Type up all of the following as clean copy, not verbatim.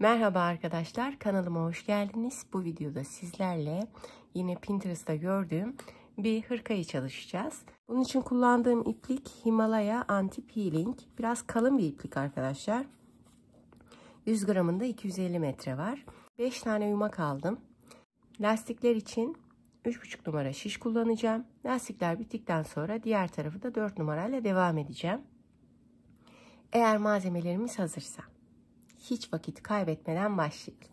Merhaba arkadaşlar, kanalıma hoş geldiniz. Bu videoda sizlerle yine Pinterest'ta gördüğüm bir hırkayı çalışacağız. Bunun için kullandığım iplik Himalaya Anti-Peeling. Biraz kalın bir iplik arkadaşlar. 100 gramında 250 metre var. 5 tane yumak aldım. Lastikler için 3,5 numara şiş kullanacağım. Lastikler bittikten sonra diğer tarafı da 4 numarayla devam edeceğim. Eğer malzemelerimiz hazırsa. Hiç vakit kaybetmeden başlayalım.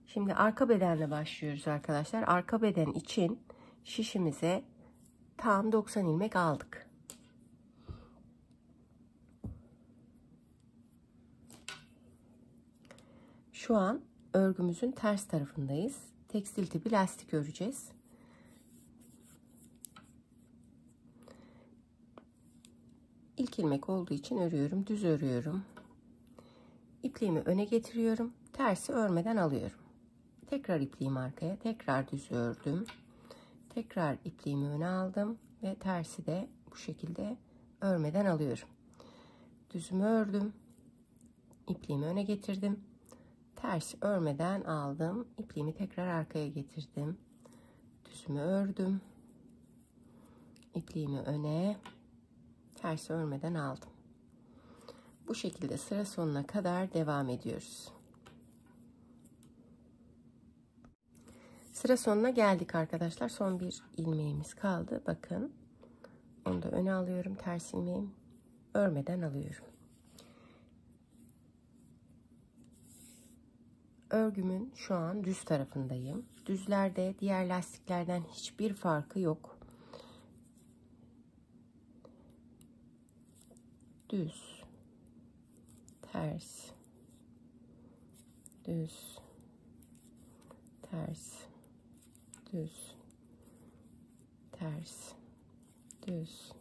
Şimdi arka bedenle başlıyoruz arkadaşlar. Arka beden için şişimize tam 90 ilmek aldık. Şu an örgümüzün ters tarafındayız. Tekstil tipi lastik öreceğiz. İlk ilmek olduğu için örüyorum. Düz örüyorum. İpliğimi öne getiriyorum. Tersi örmeden alıyorum. Tekrar ipliğimi arkaya. Tekrar düz ördüm. Tekrar ipliğimi öne aldım. Ve tersi de bu şekilde örmeden alıyorum. Düzümü ördüm. İpliğimi öne getirdim. Tersi örmeden aldım. İpliğimi tekrar arkaya getirdim. Düzümü ördüm. İpliğimi öne. Tersi örmeden aldım. Bu şekilde sıra sonuna kadar devam ediyoruz. Sıra sonuna geldik arkadaşlar. Son bir ilmeğimiz kaldı. Bakın. Onu da öne alıyorum. Ters ilmeğim. Örmeden alıyorum. Örgümün şu an düz tarafındayım. Düzlerde diğer lastiklerden hiçbir farkı yok. Düz. Ters. Düz. Ters. Düz. Ters. Düz.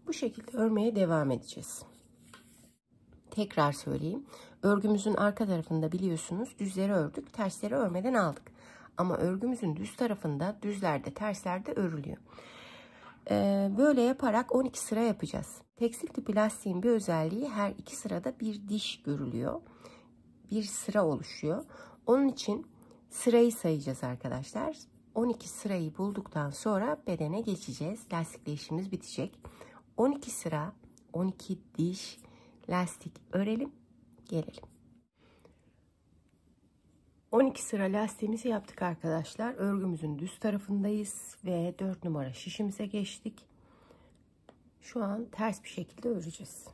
Bu şekilde örmeye devam edeceğiz. Tekrar söyleyeyim. Örgümüzün arka tarafında biliyorsunuz düzleri ördük, tersleri örmeden aldık. Ama örgümüzün düz tarafında düzlerde, terslerde örülüyor. Böyle yaparak 12 sıra yapacağız. Tekstil tipi lastiğin bir özelliği, her iki sırada bir diş görülüyor. Bir sıra oluşuyor. Onun için sırayı sayacağız arkadaşlar. 12 sırayı bulduktan sonra bedene geçeceğiz. Lastikle işimiz bitecek. 12 sıra, 12 diş lastik örelim, gelelim. 12 sıra lastiğimizi yaptık arkadaşlar. Örgümüzün düz tarafındayız ve 4 numara şişimize geçtik. Şu an ters bir şekilde öreceğiz.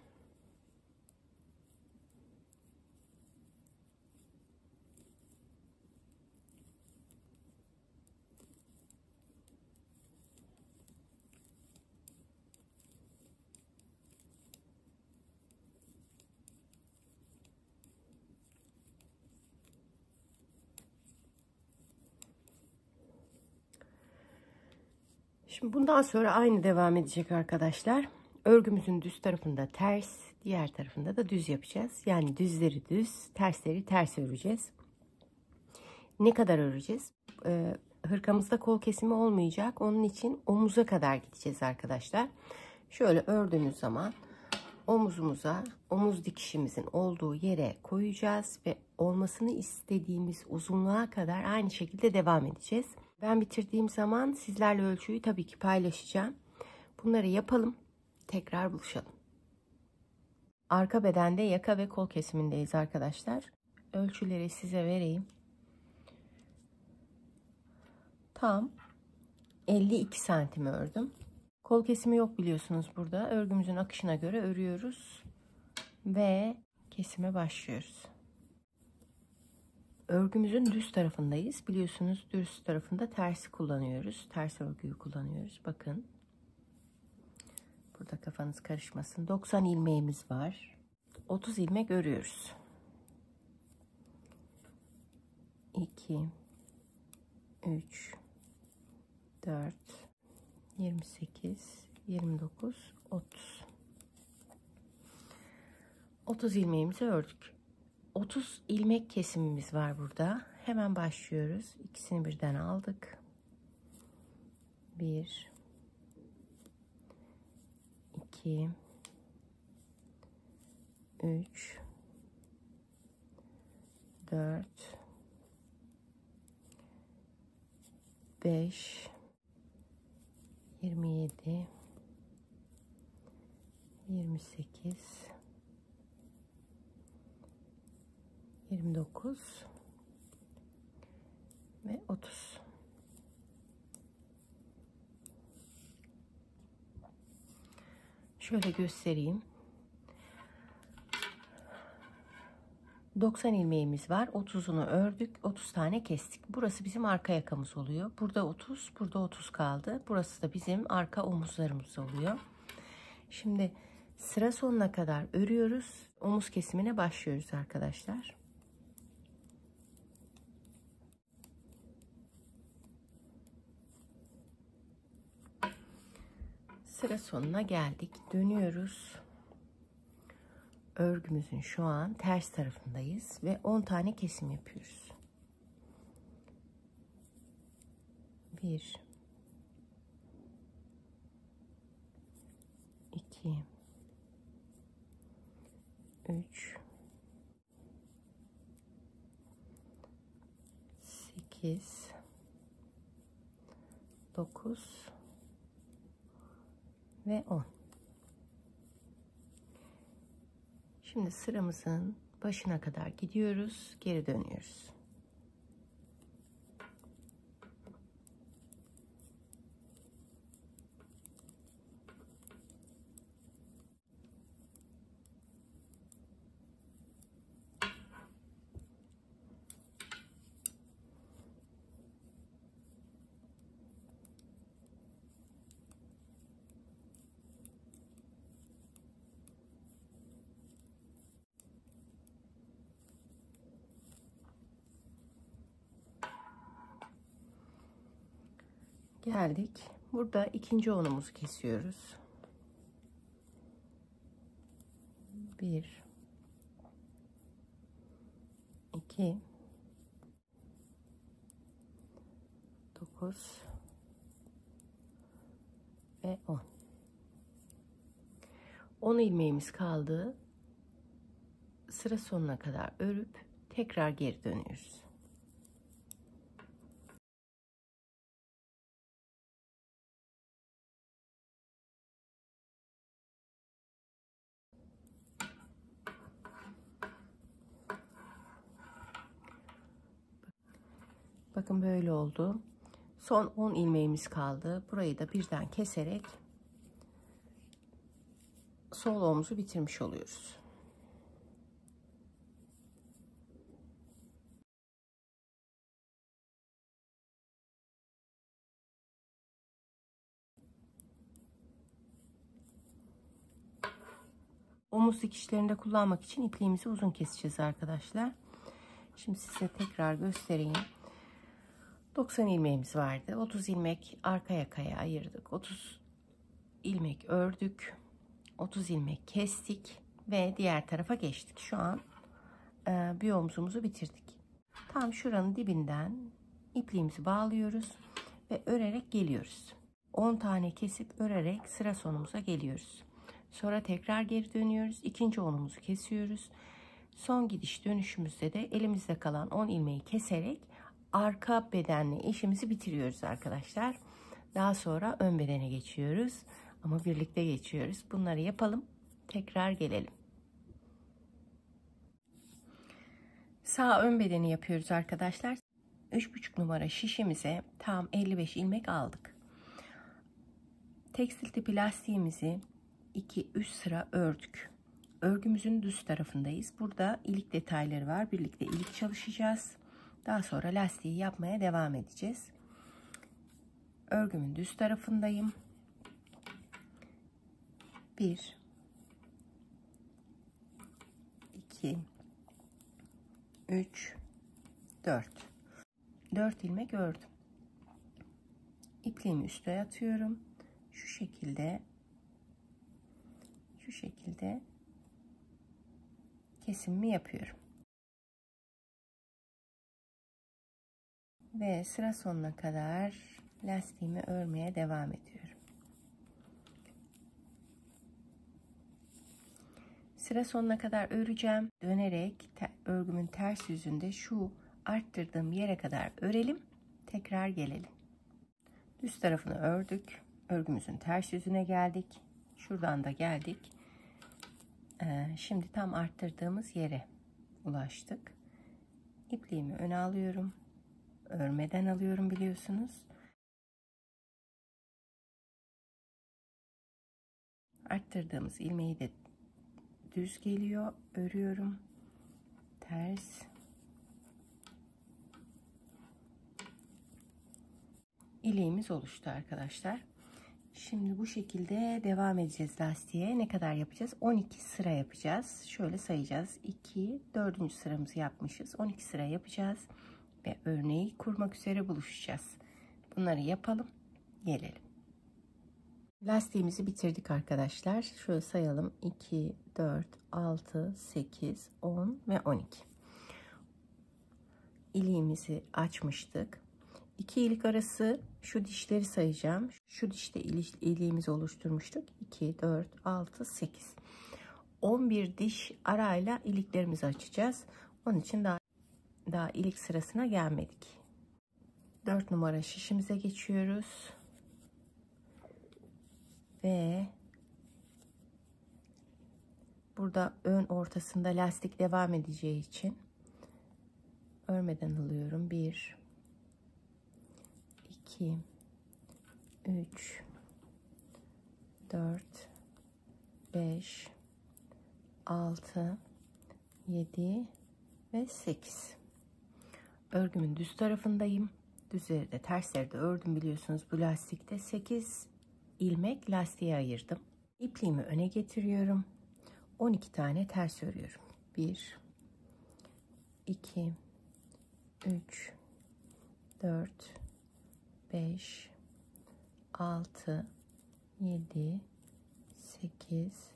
Şimdi bundan sonra aynı devam edecek arkadaşlar. Örgümüzün düz tarafında ters, diğer tarafında da düz yapacağız. Yani düzleri düz, tersleri ters öreceğiz. Ne kadar öreceğiz? Hırkamızda kol kesimi olmayacak. Onun için omuza kadar gideceğiz arkadaşlar. Şöyle ördüğümüz zaman omuzumuza, omuz dikişimizin olduğu yere koyacağız ve olmasını istediğimiz uzunluğa kadar aynı şekilde devam edeceğiz. Ben bitirdiğim zaman sizlerle ölçüyü tabii ki paylaşacağım. Bunları yapalım. Tekrar buluşalım. Arka bedende yaka ve kol kesimindeyiz arkadaşlar. Ölçüleri size vereyim. Tam 52 santim ördüm. Kol kesimi yok biliyorsunuz burada. Örgümüzün akışına göre örüyoruz. Ve kesime başlıyoruz. Örgümüzün düz tarafındayız. Biliyorsunuz düz tarafında tersi kullanıyoruz. Ters örgüyü kullanıyoruz. Bakın. Burada kafanız karışmasın. 90 ilmeğimiz var. 30 ilmek örüyoruz. 2 3 4 28 29 30 30 ilmeğimizi ördük. 30 ilmek kesimimiz var burada. Hemen başlıyoruz. İkisini birden aldık. 1 2 3 4 5 27 28 29 ve 30. Şöyle göstereyim. 90 ilmeğimiz var. 30'unu ördük. 30 tane kestik. Burası bizim arka yakamız oluyor. Burada 30, burada 30 kaldı. Burası da bizim arka omuzlarımız oluyor. Şimdi sıra sonuna kadar örüyoruz. Omuz kesimine başlıyoruz arkadaşlar. Sıra sonuna geldik. Dönüyoruz. Örgümüzün şu an ters tarafındayız ve 10 tane kesim yapıyoruz. 1 2 3 8 9 ve 10. Şimdi sıramızın başına kadar gidiyoruz, geri dönüyoruz. Geldik. Burada ikinci onumuzu kesiyoruz. 1 2 9 ve 10. 10 ilmeğimiz kaldı. Sıra sonuna kadar örüp tekrar geri dönüyoruz. Bakın böyle oldu. Son 10 ilmeğimiz kaldı. Burayı da birden keserek sol omuzu bitirmiş oluyoruz. Omuz dikişlerinde kullanmak için ipliğimizi uzun keseceğiz arkadaşlar. Şimdi size tekrar göstereyim. 90 ilmeğimiz vardı. 30 ilmek arka yakaya ayırdık. 30 ilmek ördük. 30 ilmek kestik ve diğer tarafa geçtik. Şu an bir omzumuzu bitirdik. Tam şuranın dibinden ipliğimizi bağlıyoruz ve örerek geliyoruz. 10 tane kesip örerek sıra sonumuza geliyoruz. Sonra tekrar geri dönüyoruz. İkinci onumuzu kesiyoruz. Son gidiş dönüşümüzde de elimizde kalan 10 ilmeği keserek arka bedenle işimizi bitiriyoruz arkadaşlar. Daha sonra ön bedene geçiyoruz. Ama birlikte geçiyoruz. Bunları yapalım. Tekrar gelelim. Sağ ön bedeni yapıyoruz arkadaşlar. 3,5 numara şişimize tam 55 ilmek aldık. Tekstil tipi lastiğimizi 2-3 sıra ördük. Örgümüzün düz tarafındayız. Burada ilik detayları var. Birlikte ilik çalışacağız. Daha sonra lastiği yapmaya devam edeceğiz. Örgümün düz tarafındayım. 1 2 3 4 ilmek ördüm. İpliğimi üste atıyorum. Şu şekilde kesimimi yapıyorum. Ve sıra sonuna kadar lastiğimi örmeye devam ediyorum. Sıra sonuna kadar öreceğim. Dönerek örgümün ters yüzünde şu arttırdığım yere kadar örelim. Tekrar gelelim. Düz tarafını ördük. Örgümüzün ters yüzüne geldik. Şuradan da geldik. Şimdi tam arttırdığımız yere ulaştık. İpliğimi öne alıyorum. Örmeden alıyorum biliyorsunuz. Arttırdığımız ilmeği de düz geliyor. Örüyorum. Ters. İliğimiz oluştu arkadaşlar. Şimdi bu şekilde devam edeceğiz lastiğe. Ne kadar yapacağız? 12 sıra yapacağız. Şöyle sayacağız. 2, 4. sıramızı yapmışız. 12 sıra yapacağız. Ve örneği kurmak üzere buluşacağız. Bunları yapalım. Gelelim. Lastiğimizi bitirdik arkadaşlar. Şöyle sayalım. 2, 4, 6, 8, 10 ve 12. İliğimizi açmıştık. 2 ilik arası şu dişleri sayacağım. Şu dişte iliğimizi oluşturmuştuk. 2, 4, 6, 8. 11 diş arayla iliklerimizi açacağız. Onun için daha ilik sırasına gelmedik. 4 numara şişimize geçiyoruz. Ve burada ön ortasında lastik devam edeceği için örmeden alıyorum. 1, 2, 3, 4, 5, 6, 7 ve 8. Örgümün düz tarafındayım. Düzleri de tersleri de ördüm biliyorsunuz bu lastikte. 8 ilmek lastiğe ayırdım. İpliğimi öne getiriyorum. 12 tane ters örüyorum. 1, 2, 3, 4, 5, 6, 7, 8,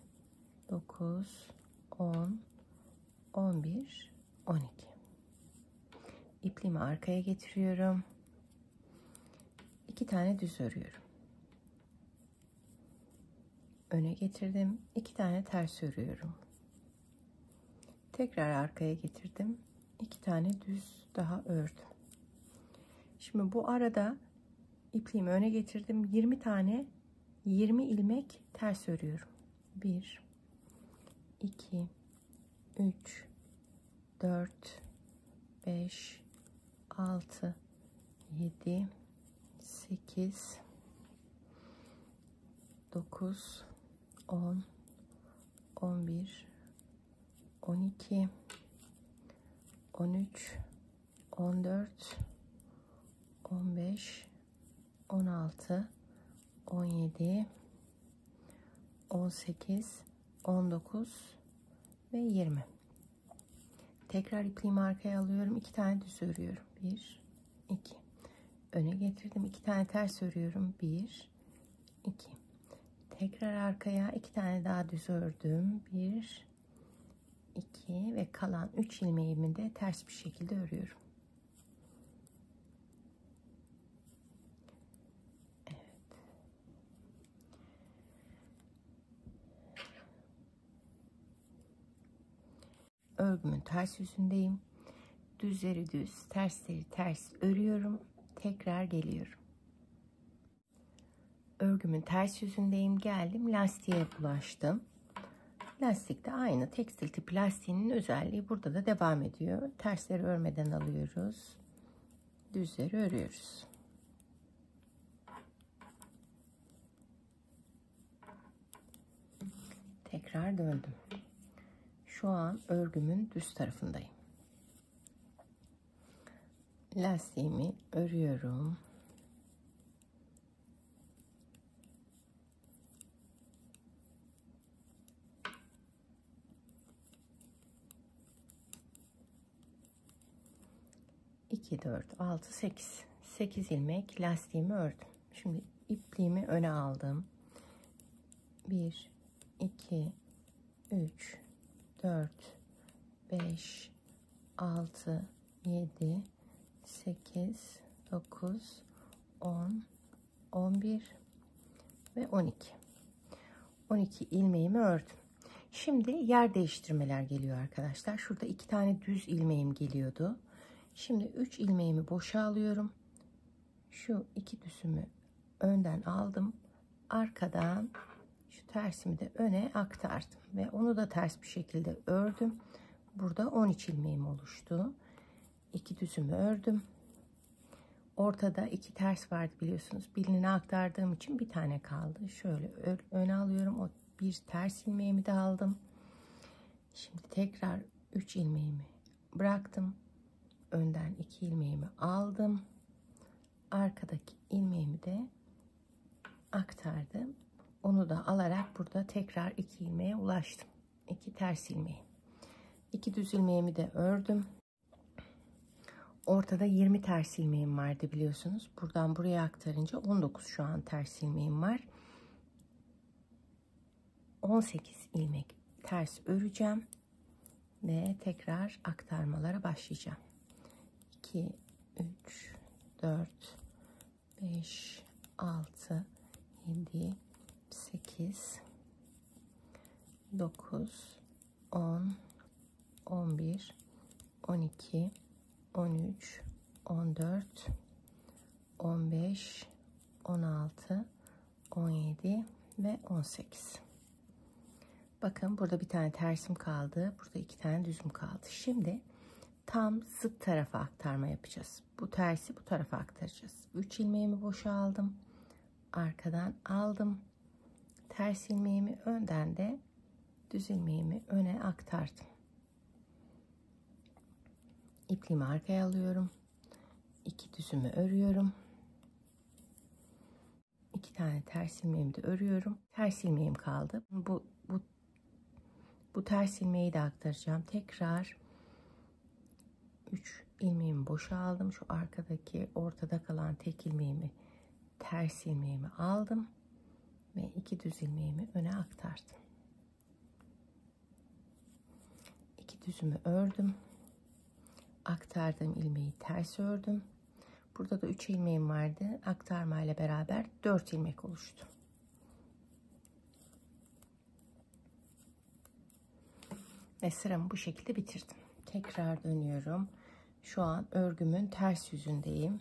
9, 10, 11, 12. İpliğimi arkaya getiriyorum. 2 tane düz örüyorum. Öne getirdim. 2 tane ters örüyorum. Tekrar arkaya getirdim. 2 tane düz daha ördüm. Şimdi bu arada ipliğimi öne getirdim. 20 tane 20 ilmek ters örüyorum. 1, 2, 3, 4, 5, 6, 7, 8, 9, 10, 11, 12, 13, 14, 15, 16, 17, 18, 19 ve 20. Tekrar ipliğimi arkaya alıyorum. 2 tane düz örüyorum. 1, 2. Öne getirdim. 2 tane ters örüyorum. 1, 2. Tekrar arkaya 2 tane daha düz ördüm. 1, 2 ve kalan 3 ilmeğimi de ters bir şekilde örüyorum. Örgümün ters yüzündeyim. Düzleri düz, tersleri ters örüyorum. Tekrar geliyorum. Örgümün ters yüzündeyim. Geldim. Lastiğe bulaştım. Lastik de aynı. Tekstil tip lastiğinin özelliği burada da devam ediyor. Tersleri örmeden alıyoruz. Düzleri örüyoruz. Tekrar döndüm. Şu an örgümün düz tarafındayım. Lastiğimi örüyorum. İki, 4, 6, 8. 8 ilmek lastiğimi ördüm. Şimdi ipliğimi öne aldım. 1, 2, 3, 4, 5, 6, 7, 8, 9, 10, 11 ve 12. 12 ilmeğimi ördüm. Şimdi yer değiştirmeler geliyor arkadaşlar. Şurada 2 tane düz ilmeğim geliyordu. Şimdi 3 ilmeğimi boşa alıyorum. Şu 2 düzümü önden aldım. Arkadan şu tersimi de öne aktardım ve onu da ters bir şekilde ördüm. Burada 13 ilmeğim oluştu. 2 düzümü ördüm. Ortada 2 ters vardı biliyorsunuz. Birini aktardığım için bir tane kaldı. Şöyle öne alıyorum. O bir ters ilmeğimi de aldım. Şimdi tekrar 3 ilmeğimi bıraktım. Önden 2 ilmeğimi aldım. Arkadaki ilmeğimi de aktardım. Onu da alarak burada tekrar 2 ilmeğe ulaştım. 2 ters ilmeği. 2 düz ilmeğimi de ördüm. Ortada 20 ters ilmeğim vardı biliyorsunuz. Buradan buraya aktarınca 19 şu an ters ilmeğim var. 18 ilmek ters öreceğim ve tekrar aktarmalara başlayacağım. 2, 3, 4, 5, 6, 7, 8, 9, 10, 11, 12, 13, 14, 15, 16, 17 ve 18. Bakın burada bir tane tersim kaldı. Burada 2 tane düzüm kaldı. Şimdi tam zıt tarafa aktarma yapacağız. Bu tersi bu tarafa aktaracağız. 3 ilmeğimi boşa aldım. Arkadan aldım. Ters ilmeğimi önden de düz ilmeğimi öne aktardım. İpliğimi arkaya alıyorum. 2 düzümü örüyorum. 2 tane ters ilmeğimi de örüyorum. Ters ilmeğim kaldı. Bu ters ilmeği de aktaracağım. Tekrar 3 ilmeğimi boşa aldım. Şu arkadaki ortada kalan tek ilmeğimi, ters ilmeğimi aldım ve 2 düz ilmeğimi öne aktardım. 2 düzümü ördüm. Aktardığım ilmeği ters ördüm. Burada da 3 ilmeğim vardı. Aktarma ile beraber 4 ilmek oluştu. Ve sıramı bu şekilde bitirdim. Tekrar dönüyorum. Şu an örgümün ters yüzündeyim.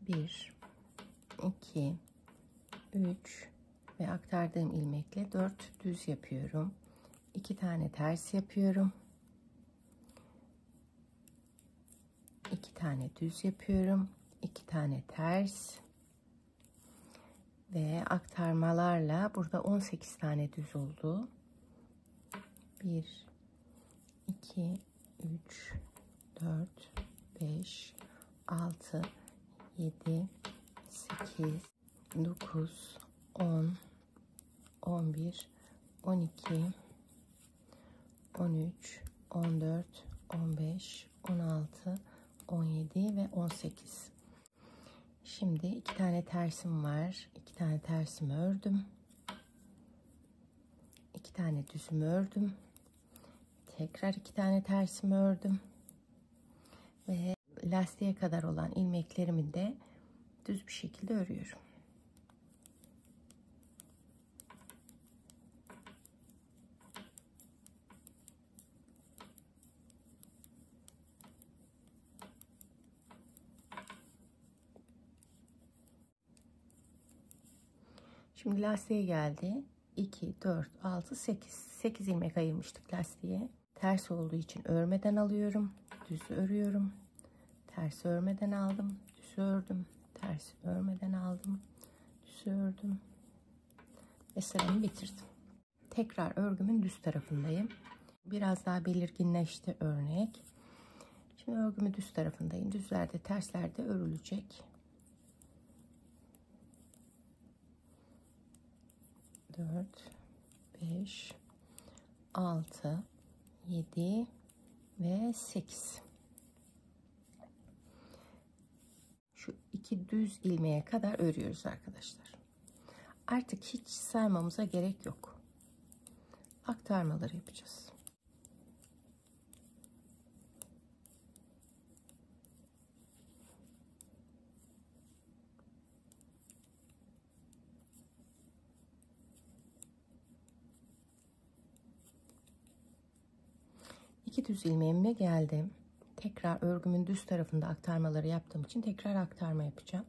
1, 2, 3 ve aktardığım ilmekle 4 düz yapıyorum. 2 tane ters yapıyorum. 2 tane düz yapıyorum. 2 tane ters. Ve aktarmalarla burada 18 tane düz oldu. 1, 2, 3, 4, 5, 6, 7, 8, 9, 10, 11, 12, 13, 14, 15, 16, 17 ve 18. Şimdi 2 tane tersim var. 2 tane tersimi ördüm. 2 tane düzümü ördüm. Tekrar 2 tane tersimi ördüm. Ve lastiğe kadar olan ilmeklerimi de düz bir şekilde örüyorum. Şimdi lastiğe geldi. 2, 4, 6, 8. 8 ilmek ayırmıştık lastiğe. Ters olduğu için örmeden alıyorum. Düz örüyorum. Ters örmeden aldım. Düz ördüm. Ters örmeden aldım. Düz ördüm. Ve sıramı bitirdim. Tekrar örgümün düz tarafındayım. Biraz daha belirginleşti örnek. Şimdi örgümün düz tarafındayım. Düzlerde, terslerde örülecek. 4, 5, 6, 7 ve 8. Şu 2 düz ilmeğe kadar örüyoruz arkadaşlar. Artık hiç saymamıza gerek yok. Aktarmaları yapacağız. 2 düz ilmeğime geldim. Tekrar örgümün düz tarafında aktarmaları yaptığım için tekrar aktarma yapacağım.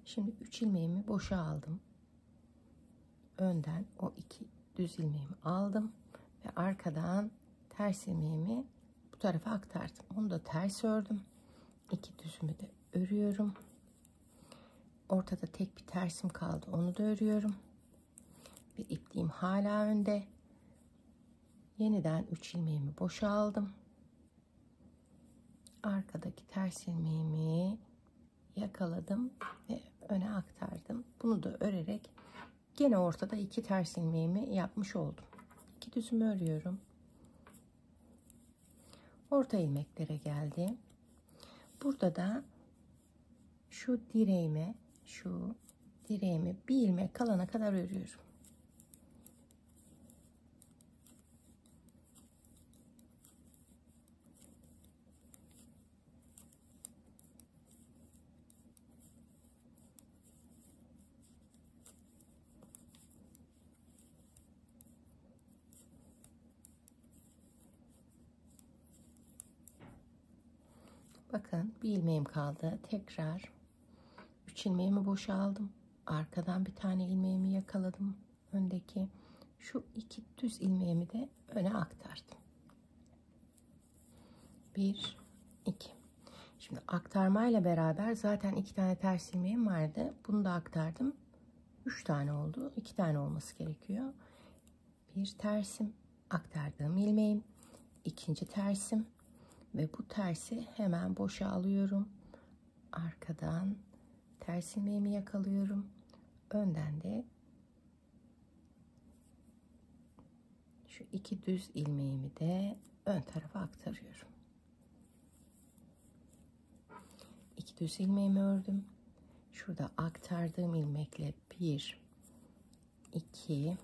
Şimdi 3 ilmeğimi boşa aldım. Önden o 2 düz ilmeğimi aldım ve arkadan ters ilmeğimi bu tarafa aktardım. Onu da ters ördüm. 2 düzümü de örüyorum. Ortada tek bir tersim kaldı. Onu da örüyorum. Bir ipliğim hala önde. Yeniden 3 ilmeğimi boşa aldım. Arkadaki ters ilmeğimi yakaladım ve öne aktardım. Bunu da örerek gene ortada 2 ters ilmeğimi yapmış oldum. 2 düzümü örüyorum. Orta ilmeklere geldim. Burada da şu direğime bir ilmek kalana kadar örüyorum. Bakın bir ilmeğim kaldı. Tekrar 3 ilmeğimi boşa aldım. Arkadan bir tane ilmeğimi yakaladım. Öndeki şu 2 düz ilmeğimi de öne aktardım. 1 2. Şimdi aktarmayla beraber zaten 2 tane ters ilmeğim vardı. Bunu da aktardım. 3 tane oldu. 2 tane olması gerekiyor. Bir tersim, aktardığım ilmeğim, ikinci tersim ve bu tersi hemen boşa alıyorum. Arkadan ters ilmeğimi yakalıyorum. Önden de şu 2 düz ilmeğimi de ön tarafa aktarıyorum. 2 düz ilmeğimi ördüm. Şurada aktardığım ilmekle 1 2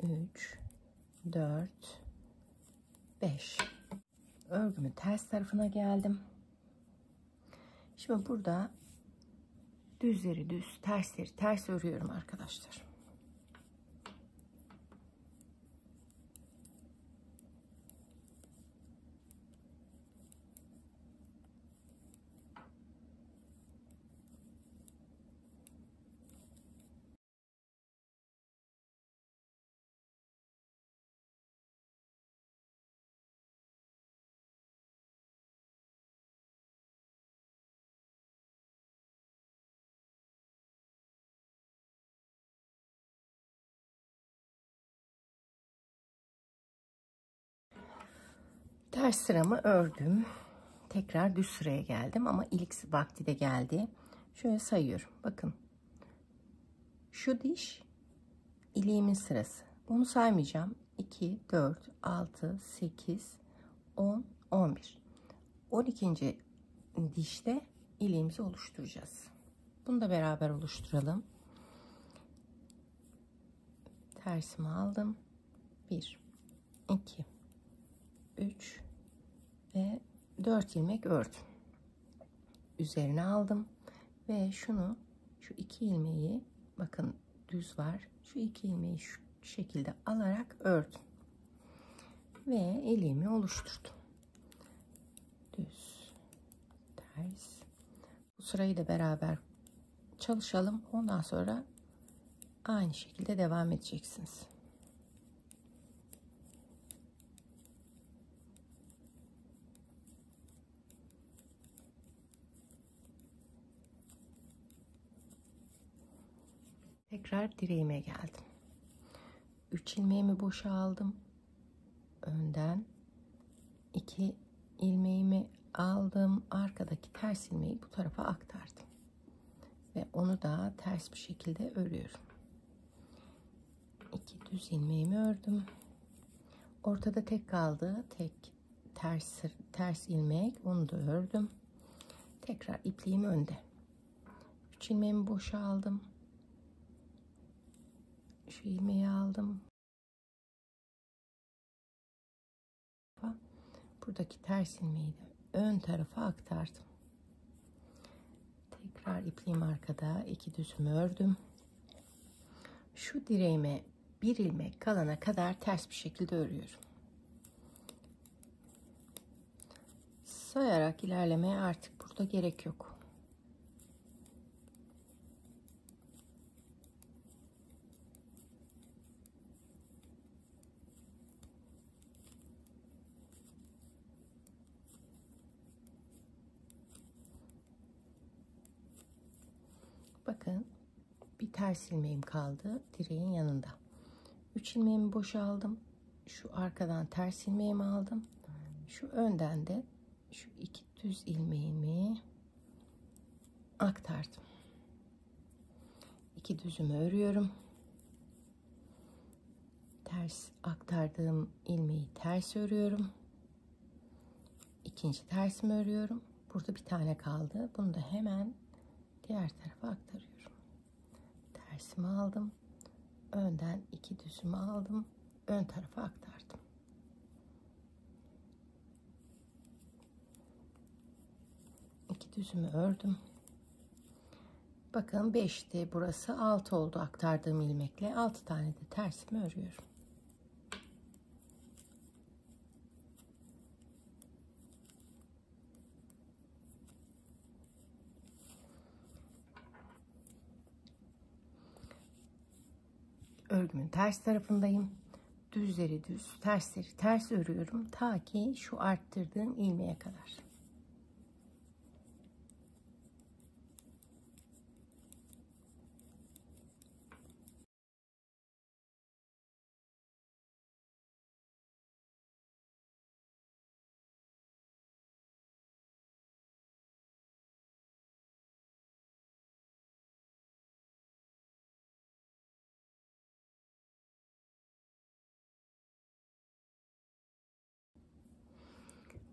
3 4 5. Örgümün ters tarafına geldim. Şimdi burada düzleri düz, tersleri ters örüyorum arkadaşlar. Ters sıramı ördüm. Tekrar düz sıraya geldim ama ilk vakti de geldi. Şöyle sayıyorum. Bakın. Şu diş iliğimin sırası. Onu saymayacağım. 2, 4, 6, 8, 10, 11. 12. dişte iliğimizi oluşturacağız. Bunu da beraber oluşturalım. Tersimi aldım. 1, 2, 3 ve 4 ilmek ördüm. Üzerine aldım ve şu 2 ilmeği, bakın düz var. Şu 2 ilmeği şu şekilde alarak ördüm. Ve iliğimi oluşturdum. Düz, ters. Bu sırayı da beraber çalışalım. Ondan sonra aynı şekilde devam edeceksiniz. Tekrar direğime geldim. 3 ilmeğimi boşa aldım. Önden 2 ilmeğimi aldım. Arkadaki ters ilmeği bu tarafa aktardım. Ve onu da ters bir şekilde örüyorum. 2 düz ilmeğimi ördüm. Ortada tek kaldı. Tek ters ilmek. Onu da ördüm. Tekrar ipliğim önde. 3 ilmeğimi boşa aldım. Şu ilmeği aldım. Buradaki ters ilmeği de ön tarafa aktardım. Tekrar ipliğim arkada. 2 düzümü ördüm. Şu direğime bir ilmek kalana kadar ters bir şekilde örüyorum. Sayarak ilerlemeye artık burada gerek yok. Bakın, bir ters ilmeğim kaldı direğin yanında. 3 ilmeğimi boşaldım. Şu arkadan ters ilmeğimi aldım. Şu önden de şu 2 düz ilmeğimi aktardım. 2 düzümü örüyorum. Ters aktardığım ilmeği ters örüyorum. İkinci tersimi örüyorum. Burada bir tane kaldı. Bunu da hemen diğer tarafa aktarıyorum. Tersimi aldım. Önden 2 düzümü aldım. Ön tarafa aktardım. İki düzümü ördüm. Bakın 5'ti burası, 6 oldu aktardığım ilmekle. 6 tane de tersimi örüyorum. Örgümün ters tarafındayım. Düzleri düz, tersleri ters örüyorum ta ki şu arttırdığım ilmeğe kadar.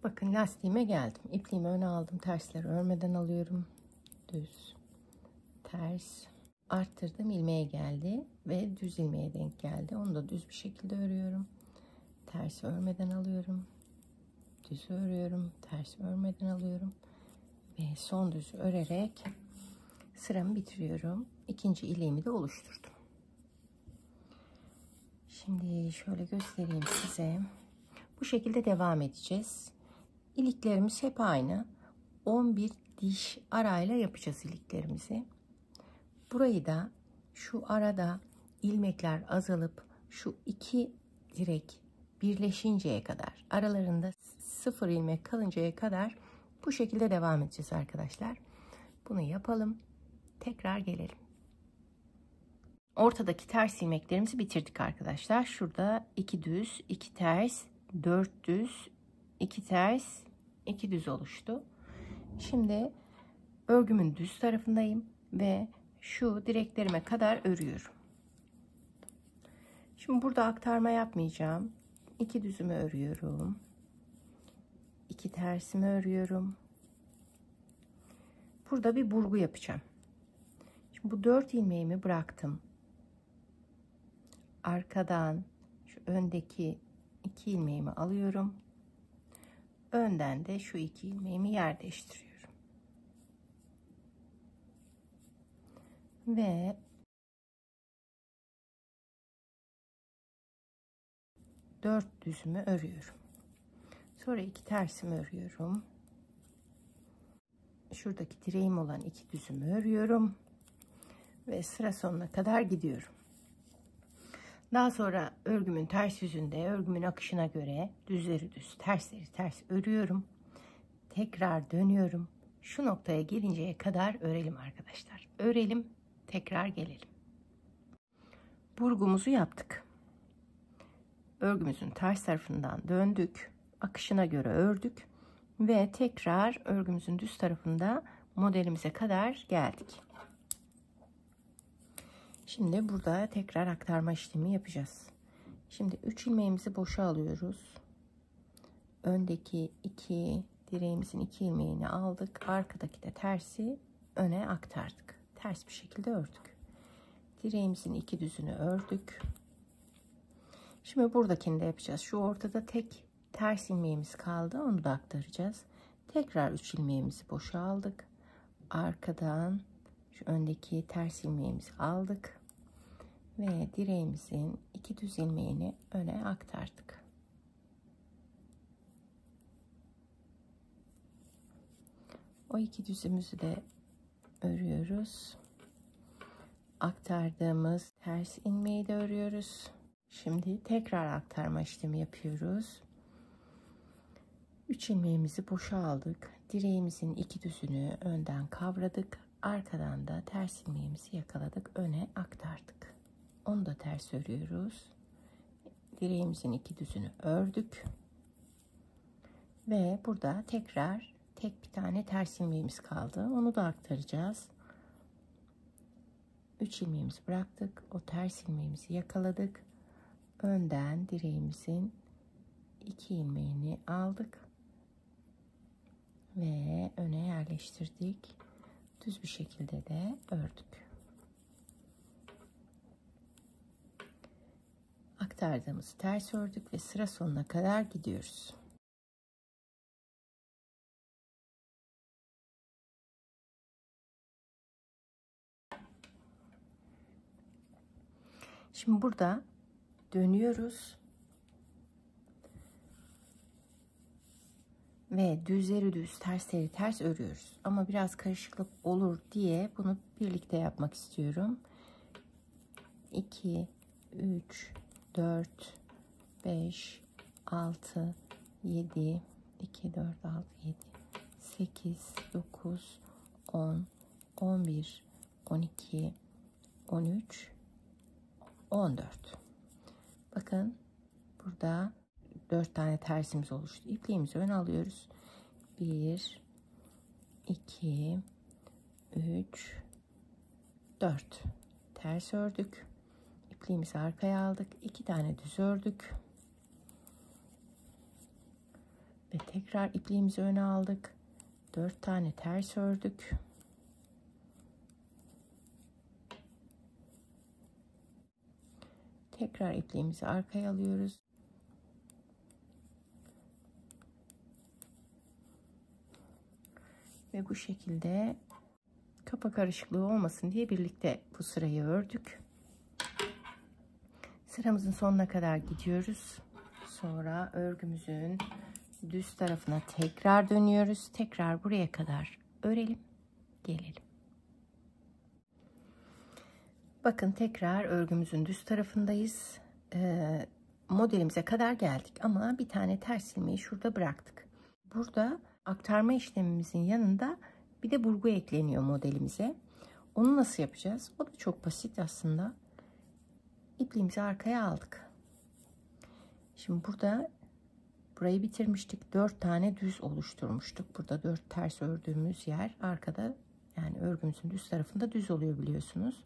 Bakın, lastiğime geldim. İpliğimi öne aldım. Tersleri örmeden alıyorum. Düz, ters. Arttırdım ilmeğe geldi ve düz ilmeğe denk geldi. Onu da düz bir şekilde örüyorum. Ters örmeden alıyorum. Düz örüyorum. Ters örmeden alıyorum. Ve son düz örerek sıramı bitiriyorum. İkinci iliğimi de oluşturdum. Şimdi şöyle göstereyim size. Bu şekilde devam edeceğiz. İliklerimiz hep aynı. 11 diş arayla yapacağız iliklerimizi. Burayı da şu arada ilmekler azalıp şu 2 direk birleşinceye kadar, aralarında 0 ilmek kalıncaya kadar bu şekilde devam edeceğiz arkadaşlar. Bunu yapalım. Tekrar gelelim. Ortadaki ters ilmeklerimizi bitirdik arkadaşlar. Şurada 2 düz, 2 ters, 4 düz, 2 ters, 2 düz oluştu. Şimdi örgümün düz tarafındayım ve şu direklerime kadar örüyorum. Şimdi burada aktarma yapmayacağım. 2 düzümü örüyorum. 2 tersimi örüyorum. Burada bir burgu yapacağım. Şimdi bu 4 ilmeğimi bıraktım. Arkadan şu öndeki 2 ilmeğimi alıyorum. Önden de şu 2 ilmeğimi yer değiştiriyorum. Ve 4 düzümü örüyorum. Sonra 2 tersimi örüyorum. Şuradaki direğim olan 2 düzümü örüyorum. Ve sıra sonuna kadar gidiyorum. Daha sonra örgümün ters yüzünde örgümün akışına göre düzleri düz, tersleri ters örüyorum. Tekrar dönüyorum. Şu noktaya gelinceye kadar örelim arkadaşlar. Örelim, tekrar gelelim. Burgumuzu yaptık. Örgümüzün ters tarafından döndük. Akışına göre ördük. Ve tekrar örgümüzün düz tarafında modelimize kadar geldik. Şimdi burada tekrar aktarma işlemi yapacağız. Şimdi 3 ilmeğimizi boşa alıyoruz. Öndeki 2 direğimizin 2 ilmeğini aldık. Arkadaki de tersi öne aktardık. Ters bir şekilde ördük. Direğimizin 2 düzünü ördük. Şimdi buradakini de yapacağız. Şu ortada tek ters ilmeğimiz kaldı. Onu da aktaracağız. Tekrar 3 ilmeğimizi boşa aldık. Arkadan şu öndeki ters ilmeğimizi aldık. Ve direğimizin 2 düz ilmeğini öne aktardık. O 2 düzümüzü de örüyoruz. Aktardığımız ters ilmeği de örüyoruz. Şimdi tekrar aktarma işlemi yapıyoruz. 3 ilmeğimizi boşa aldık. Direğimizin 2 düzünü önden kavradık. Arkadan da ters ilmeğimizi yakaladık. Öne aktardık. Onu da ters örüyoruz. Direğimizin 2 düzünü ördük. Ve burada tekrar tek bir tane ters ilmeğimiz kaldı. Onu da aktaracağız. 3 ilmeğimizi bıraktık. O ters ilmeğimizi yakaladık. Önden direğimizin 2 ilmeğini aldık. Ve öne yerleştirdik. Düz bir şekilde de ördük. Aktardığımızı ters ördük ve sıra sonuna kadar gidiyoruz. Şimdi burada dönüyoruz ve düzleri düz, tersleri ters örüyoruz. Ama biraz karışıklık olur diye bunu birlikte yapmak istiyorum. 2, 3, 4, 5, 6, 7, 2, 4, 6, 7, 8, 9, 10, 11, 12, 13, 14. Bakın burada 4 tane tersimiz oluştu. İpliğimizi öne alıyoruz. 1, 2, 3, 4. Ters ördük. İpliğimizi arkaya aldık. 2 tane düz ördük. Ve tekrar ipliğimizi öne aldık. 4 tane ters ördük. Tekrar ipliğimizi arkaya alıyoruz. Ve bu şekilde kafa karışıklığı olmasın diye birlikte bu sırayı ördük. Sıramızın sonuna kadar gidiyoruz. Sonra örgümüzün düz tarafına tekrar dönüyoruz. Tekrar buraya kadar örelim. Gelelim. Bakın tekrar örgümüzün düz tarafındayız. Modelimize kadar geldik ama bir tane ters ilmeği şurada bıraktık. Burada aktarma işlemimizin yanında bir de burgu ekleniyor modelimize. Onu nasıl yapacağız? O da çok basit aslında. İpliğimizi arkaya aldık. Şimdi burada burayı bitirmiştik. 4 tane düz oluşturmuştuk. Burada 4 ters ördüğümüz yer arkada, yani örgümüzün düz tarafında düz oluyor biliyorsunuz.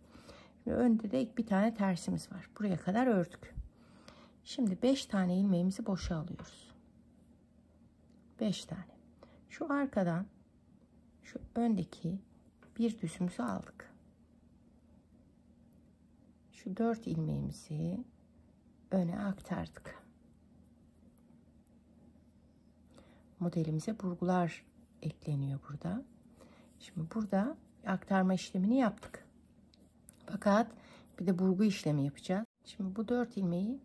Ve önde de bir tane tersimiz var. Buraya kadar ördük. Şimdi 5 tane ilmeğimizi boşa alıyoruz. 5 tane. Şu arkadan şu öndeki bir düzümüzü aldık. Şu 4 ilmeğimizi öne aktardık. Modelimize burgular ekleniyor burada. Şimdi burada aktarma işlemini yaptık. Fakat bir de burgu işlemi yapacağız. Şimdi bu 4 ilmeği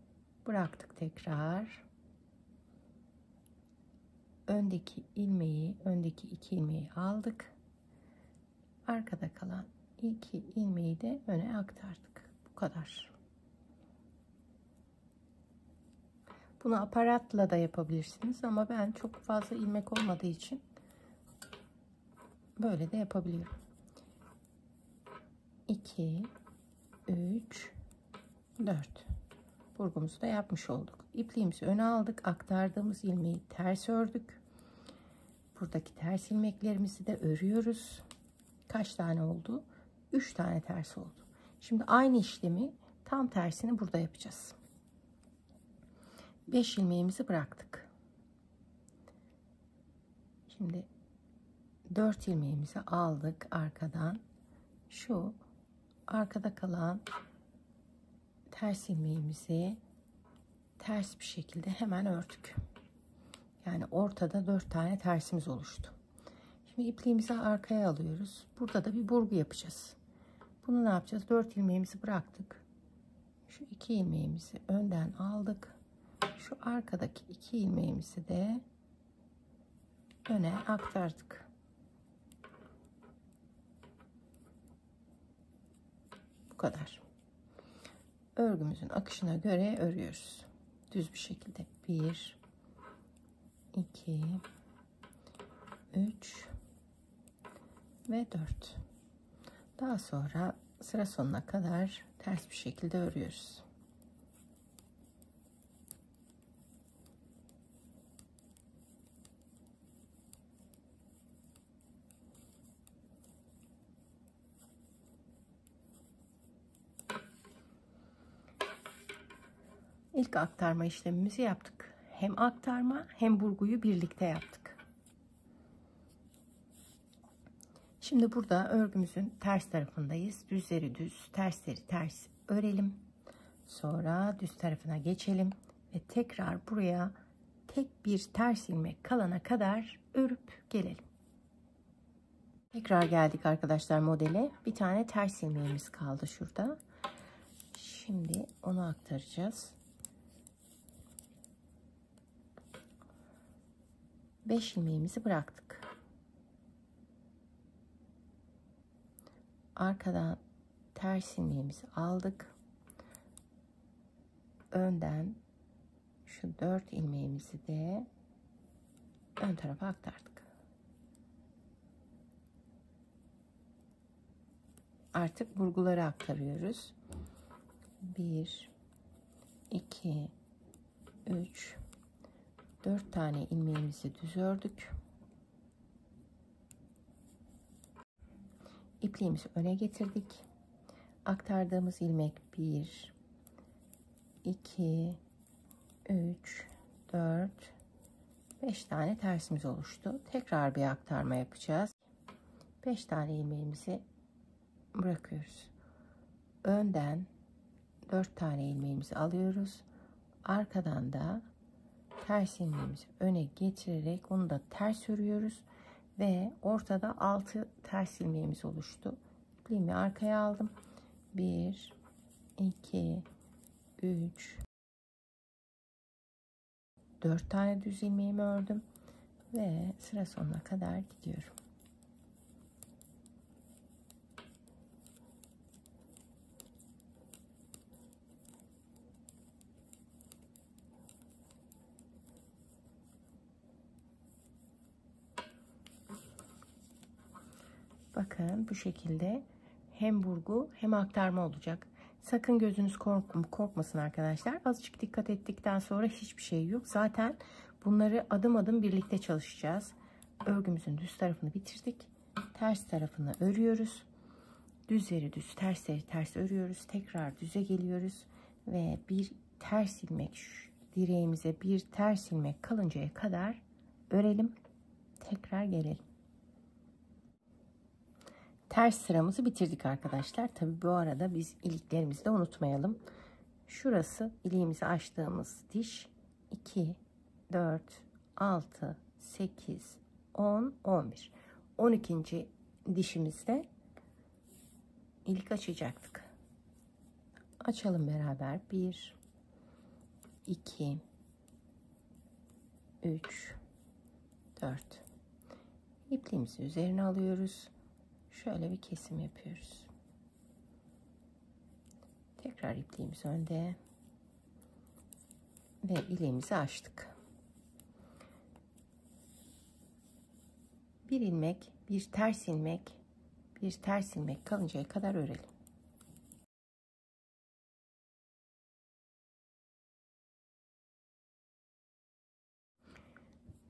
bıraktık tekrar. Öndeki ilmeği, öndeki 2 ilmeği aldık. Arkada kalan 2 ilmeği de öne aktardık. Bu kadar. Bunu aparatla da yapabilirsiniz ama ben çok fazla ilmek olmadığı için böyle de yapabiliyorum. 2, 3, 4. Burgumuzu da yapmış olduk. İpliğimizi öne aldık. Aktardığımız ilmeği ters ördük. Buradaki ters ilmeklerimizi de örüyoruz. Kaç tane oldu? 3 tane ters oldu. Şimdi aynı işlemi tam tersini burada yapacağız. 5 ilmeğimizi bıraktık. Şimdi 4 ilmeğimizi aldık arkadan. Şu arkada kalan ters ilmeğimizi ters bir şekilde hemen ördük. Yani ortada 4 tane tersimiz oluştu. Şimdi ipliğimizi arkaya alıyoruz. Burada da bir burgu yapacağız. Bunu ne yapacağız? 4 ilmeğimizi bıraktık. Şu 2 ilmeğimizi önden aldık. Şu arkadaki 2 ilmeğimizi de öne aktardık. Bu kadar. Örgümüzün akışına göre örüyoruz. Düz bir şekilde 1 2 3 ve 4. Daha sonra sıra sonuna kadar ters bir şekilde örüyoruz. İlk aktarma işlemimizi yaptık. Hem aktarma hem burguyu birlikte yaptık. Şimdi burada örgümüzün ters tarafındayız. Düzleri düz, tersleri ters örelim. Sonra düz tarafına geçelim ve tekrar buraya tek bir ters ilmek kalana kadar örüp gelelim. Tekrar geldik arkadaşlar modele. Bir tane ters ilmeğimiz kaldı şurada. Şimdi onu aktaracağız. 5 ilmeğimizi bıraktık. Arkadan ters ilmeğimizi aldık. Önden şu 4 ilmeğimizi de ön tarafa aktardık. Artık burguları aktarıyoruz. 1 2 3 4 tane ilmeğimizi düz ördük. İpliğimizi öne getirdik. Aktardığımız ilmek 1 2 3 4 5 tane tersimiz oluştu. Tekrar bir aktarma yapacağız. 5 tane ilmeğimizi bırakıyoruz. Önden 4 tane ilmeğimizi alıyoruz. Arkadan da ters ilmeğimizi öne getirerek onu da ters örüyoruz ve ortada 6 ters ilmeğimiz oluştu. İpliğimi arkaya aldım. 1 2 3 4 tane düz ilmeğimi ördüm ve sıra sonuna kadar gidiyorum. Bakın bu şekilde hem burgu hem aktarma olacak. Sakın gözünüz korkmasın arkadaşlar. Azıcık dikkat ettikten sonra hiçbir şey yok. Zaten bunları adım adım birlikte çalışacağız. Örgümüzün düz tarafını bitirdik. Ters tarafını örüyoruz. Düzleri düz, tersleri ters örüyoruz. Tekrar düze geliyoruz ve bir ters ilmek, şu direğimize bir ters ilmek kalıncaya kadar örelim. Tekrar gelelim. Ters sıramızı bitirdik arkadaşlar. Tabi bu arada biz iliklerimizi de unutmayalım. Şurası iliğimizi açtığımız diş 2, 4, 6, 8, 10, 11. 12. dişimizde ilik açacaktık. Açalım beraber. 1, 2, 3, 4. İpliğimizi üzerine alıyoruz. Şöyle bir kesim yapıyoruz. Tekrar ipliğimiz önde ve iliğimizi açtık. Bir ilmek, bir ters ilmek, bir ters ilmek kalıncaya kadar örelim.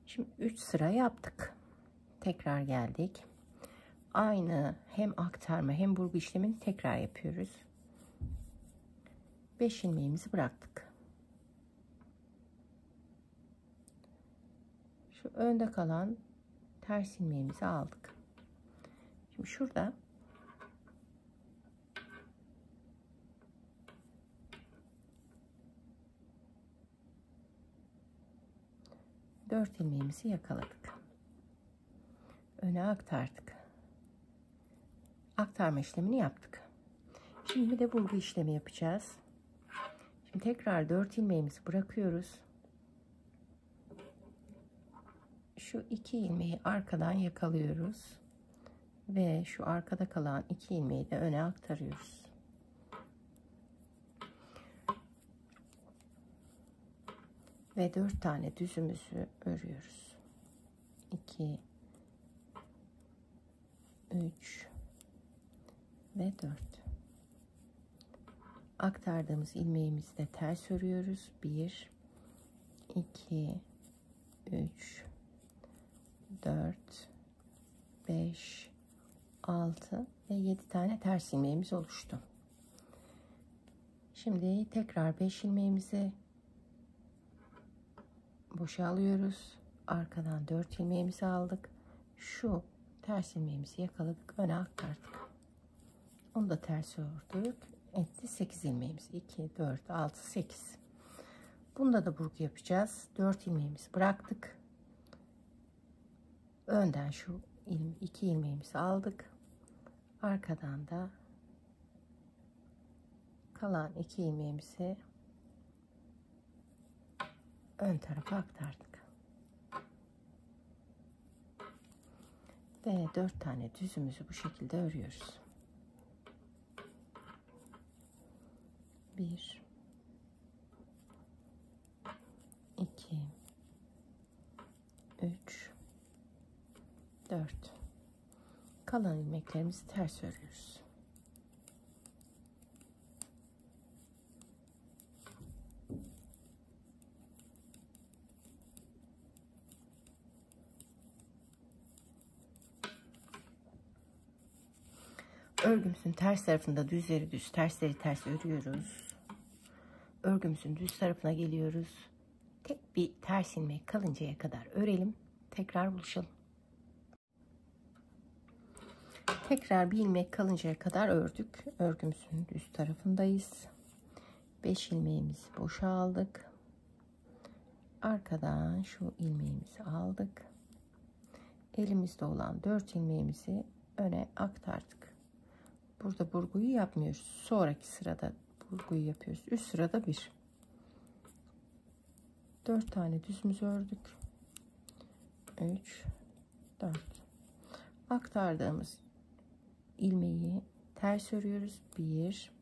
Şimdi 3 sıra yaptık. Tekrar geldik. Aynı hem aktarma hem burgu işlemini tekrar yapıyoruz. 5 ilmeğimizi bıraktık. Şu önde kalan ters ilmeğimizi aldık. Şimdi şurada dört ilmeğimizi yakaladık. Öne aktardık. Aktarma işlemini yaptık. Şimdi bir de burgu işlemi yapacağız. Şimdi tekrar 4 ilmeğimizi bırakıyoruz. Şu 2 ilmeği arkadan yakalıyoruz ve şu arkada kalan 2 ilmeği de öne aktarıyoruz. Ve 4 tane düzümüzü örüyoruz. 2 3 ve 4. Aktardığımız ilmeğimizi de ters örüyoruz. 1 2 3 4 5 6 ve 7 tane ters ilmeğimiz oluştu. Şimdi tekrar 5 ilmeğimizi boşa alıyoruz. Arkadan 4 ilmeğimizi aldık. Şu ters ilmeğimizi yakaladık, öne aktardık. Onu da ters ördük. Etti 8 ilmeğimiz. 2 4 6 8. Bunda da burgu yapacağız. 4 ilmeğimizi bıraktık. Önden şu 2 ilmeğimizi aldık. Arkadan da kalan 2 ilmeğimizi ön tarafa aktardık. Ve 4 tane düzümüzü bu şekilde örüyoruz. 1 2 3 4. Kalan ilmeklerimizi ters örüyoruz. Örgümüzün ters tarafında düzleri düz, tersleri ters örüyoruz. Örgümüzün düz tarafına geliyoruz. Tek bir ters ilmek kalıncaya kadar örelim. Tekrar buluşalım. Tekrar bir ilmek kalıncaya kadar ördük. Örgümüzün düz tarafındayız. 5 ilmeğimizi boşa aldık. Arkadan şu ilmeğimizi aldık. Elimizde olan 4 ilmeğimizi öne aktardık. Burada burguyu yapmıyoruz. Sonraki sırada burguyu yapıyoruz. Üst sırada 1. 4 tane düzümüzü ördük. 3 4. Aktardığımız ilmeği ters örüyoruz. 1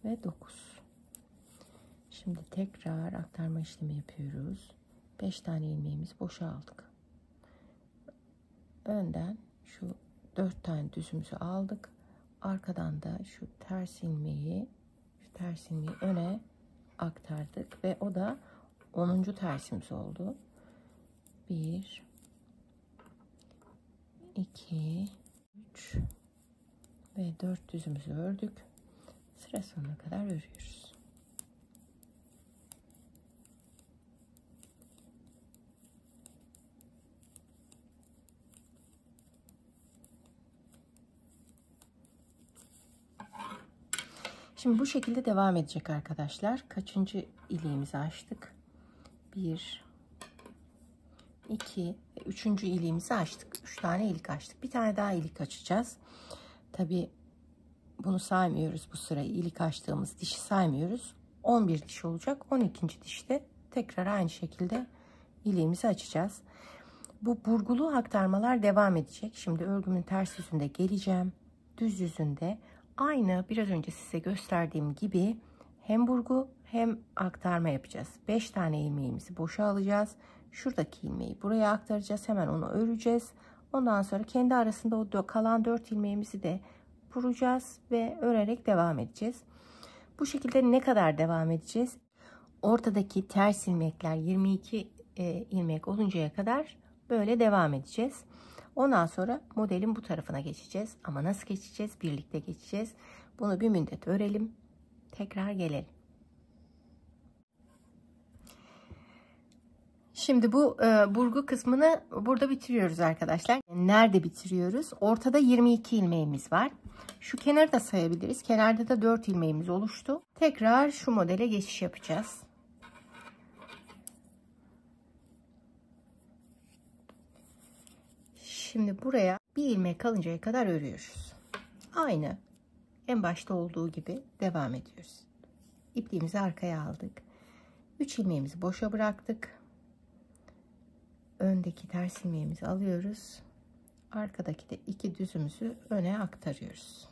ve 9. Şimdi tekrar aktarma işlemi yapıyoruz. 5 tane ilmeğimizi boşa aldık. Önden şu 4 tane düzümüzü aldık. Arkadan da şu ters ilmeği öne aktardık ve o da 10. tersimiz oldu. 1 2 3 ve 4 düzümüzü ördük. Sıra sonuna kadar örüyoruz. Şimdi bu şekilde devam edecek arkadaşlar. Kaçıncı iliğimizi açtık? 1 2 ve 3. iliğimizi açtık. 3 tane ilik açtık. Bir tane daha ilik açacağız. Tabi bunu saymıyoruz, bu sırayı ilik açtığımız dişi saymıyoruz. 11 diş olacak. 12. dişte tekrar aynı şekilde iliğimizi açacağız. Bu burgulu aktarmalar devam edecek. Şimdi örgümün ters yüzünde geleceğim. Düz yüzünde aynı biraz önce size gösterdiğim gibi hem burgu hem aktarma yapacağız. 5 tane ilmeğimizi boşa alacağız. Şuradaki ilmeği buraya aktaracağız. Hemen onu öreceğiz. Ondan sonra kendi arasında o kalan 4 ilmeğimizi de vuracağız ve örerek devam edeceğiz. Bu şekilde ne kadar devam edeceğiz? Ortadaki ters ilmekler 22 ilmek oluncaya kadar böyle devam edeceğiz. Ondan sonra modelin bu tarafına geçeceğiz. Ama nasıl geçeceğiz? Birlikte geçeceğiz. Bunu bir müddet örelim. Tekrar gelelim. Şimdi bu burgu kısmını burada bitiriyoruz arkadaşlar. Nerede bitiriyoruz? Ortada 22 ilmeğimiz var. Şu kenarı da sayabiliriz. Kenarda da 4 ilmeğimiz oluştu. Tekrar şu modele geçiş yapacağız. Şimdi buraya bir ilmek kalıncaya kadar örüyoruz. Aynı en başta olduğu gibi devam ediyoruz. İpliğimizi arkaya aldık. 3 ilmeğimizi boşa bıraktık. Öndeki ters ilmeğimizi alıyoruz. Arkadaki de 2 düzümüzü öne aktarıyoruz.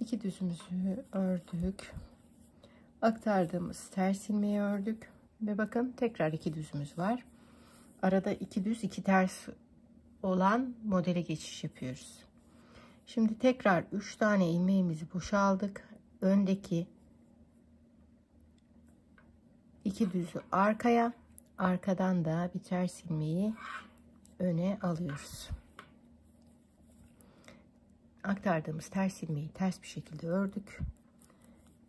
2 düzümüzü ördük. Aktardığımız ters ilmeği ördük ve bakın tekrar 2 düzümüz var. Arada 2 düz 2 ters olan modele geçiş yapıyoruz. Şimdi tekrar 3 tane ilmeğimizi boşa aldık. Öndeki 2 düzü arkaya, arkadan da bir ters ilmeği öne alıyoruz. Aktardığımız ters ilmeği ters bir şekilde ördük.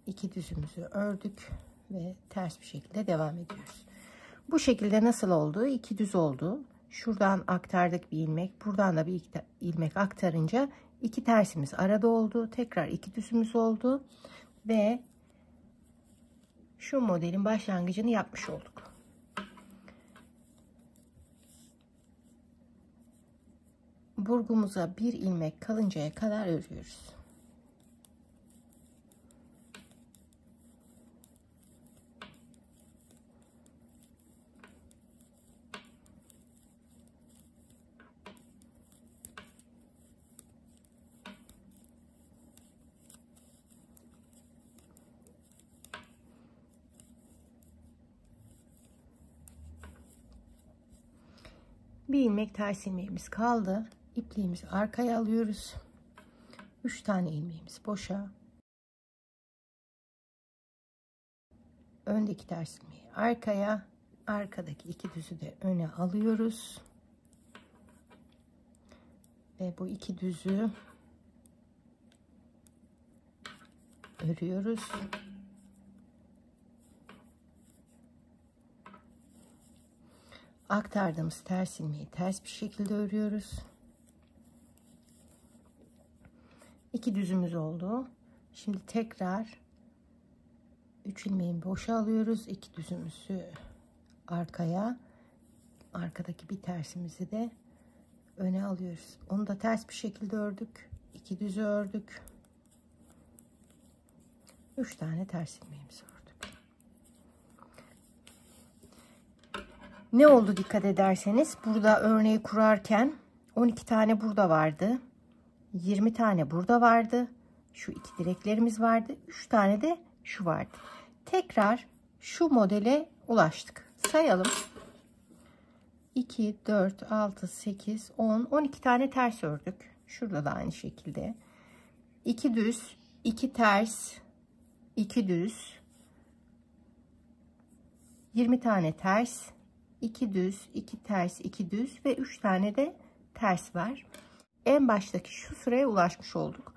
2 düzümüzü ördük ve ters bir şekilde devam ediyoruz. Bu şekilde nasıl oldu? 2 düz oldu. Şuradan aktardık bir ilmek, buradan da bir ilmek aktarınca 2 tersimiz arada oldu. Tekrar 2 düzümüz oldu ve şu modelin başlangıcını yapmış olduk. Burgumuza bir ilmek kalıncaya kadar örüyoruz. Bir ilmek ters ilmeğimiz kaldı. İpliğimizi arkaya alıyoruz. 3 tane ilmeğimiz boşa. Öndeki ters ilmeği arkaya, arkadaki 2 düzü de öne alıyoruz. Ve bu 2 düzü örüyoruz. Aktardığımız ters ilmeği ters bir şekilde örüyoruz. 2 düzümüz oldu. Şimdi tekrar 3 ilmeği boşa alıyoruz. 2 düzümüzü arkaya, arkadaki bir tersimizi de öne alıyoruz. Onu da ters bir şekilde ördük. 2 düzü ördük. 3 tane ters ilmeğimizi ördük. Ne oldu dikkat ederseniz, burada örneği kurarken 12 tane burada vardı. 20 tane burada vardı. Şu 2 direklerimiz vardı. 3 tane de şu vardı. Tekrar şu modele ulaştık. Sayalım. 2, 4, 6, 8, 10, 12 tane ters ördük. Şurada da aynı şekilde. 2 düz, 2 ters, 2 düz, 20 tane ters, 2 düz, 2 ters, 2 düz ve 3 tane de ters var. En baştaki şu sıraya ulaşmış olduk.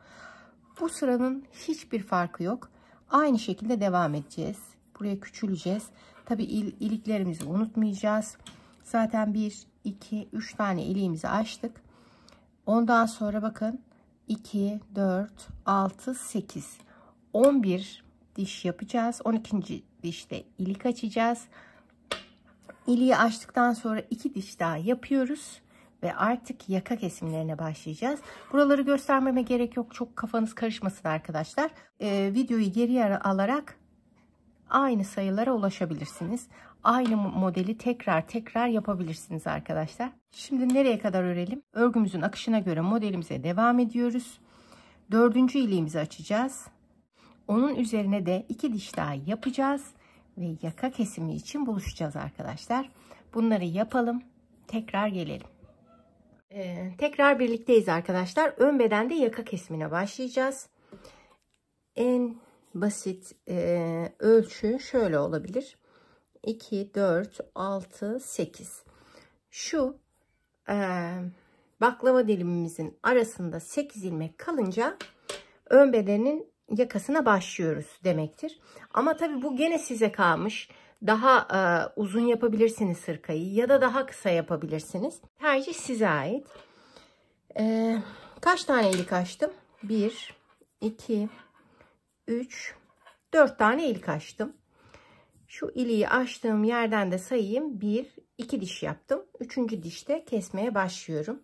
Bu sıranın hiçbir farkı yok. Aynı şekilde devam edeceğiz. Buraya küçüleceğiz. Tabi iliklerimizi unutmayacağız. Zaten 1, 2, 3 tane iliğimizi açtık. Ondan sonra bakın 2, 4, 6, 8, 11 diş yapacağız. 12. dişte ilik açacağız. İliği açtıktan sonra 2 diş daha yapıyoruz. Ve artık yaka kesimlerine başlayacağız. Buraları göstermeme gerek yok. Çok kafanız karışmasın arkadaşlar. Videoyu geriye alarak aynı sayılara ulaşabilirsiniz. Aynı modeli tekrar yapabilirsiniz arkadaşlar. Şimdi nereye kadar örelim? Örgümüzün akışına göre modelimize devam ediyoruz. 4. iliğimizi açacağız. Onun üzerine de 2 diş daha yapacağız. Ve yaka kesimi için buluşacağız arkadaşlar. Bunları yapalım. Tekrar gelelim. Tekrar birlikteyiz arkadaşlar. Ön bedende yaka kesimine başlayacağız. En basit ölçü şöyle olabilir. 2, 4, 6, 8. Şu baklava dilimimizin arasında 8 ilmek kalınca ön bedenin yakasına başlıyoruz demektir. Ama tabii bu gene size kalmış. Daha uzun yapabilirsiniz hırkayı ya da daha kısa yapabilirsiniz. Tercih size ait. Kaç tane ilik açtım? 1, 2, 3, 4 tane ilik açtım. Şu iliği açtığım yerden de sayayım. 1, 2 diş yaptım. 3. dişte kesmeye başlıyorum.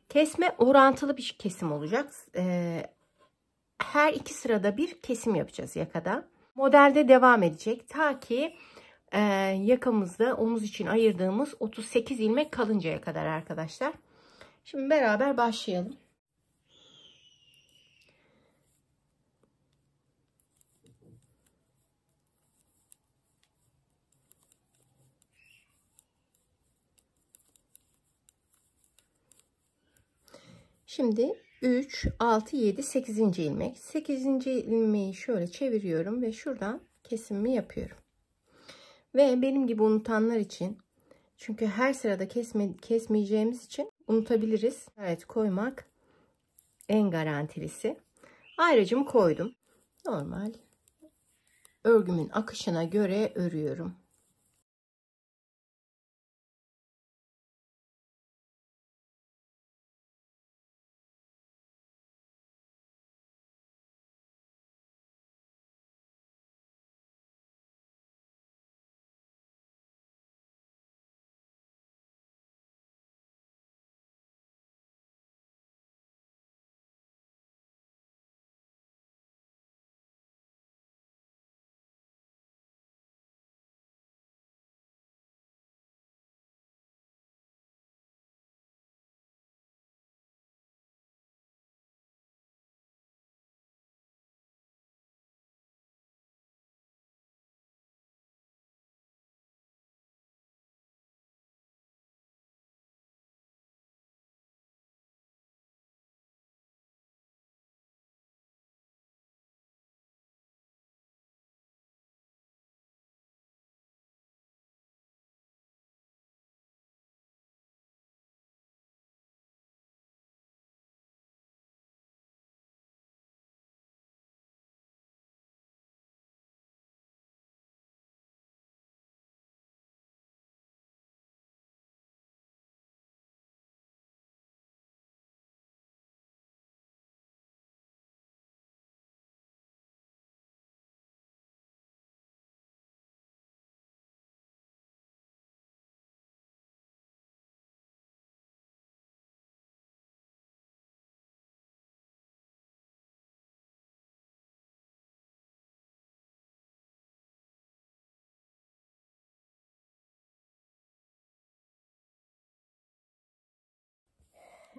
Kesme orantılı bir kesim olacak. Her 2 sırada bir kesim yapacağız yakada. Modelde devam edecek. Ta ki yakamızda omuz için ayırdığımız 38 ilmek kalıncaya kadar arkadaşlar. Şimdi beraber başlayalım. Şimdi 3, 6, 7, 8. ilmek. 8. ilmeği şöyle çeviriyorum ve şuradan kesimimi yapıyorum. Ve benim gibi unutanlar için, çünkü her sırada kesmeyeceğimiz için unutabiliriz. Evet, koymak en garantilisi. Ayracımı koydum. Normal örgümün akışına göre örüyorum.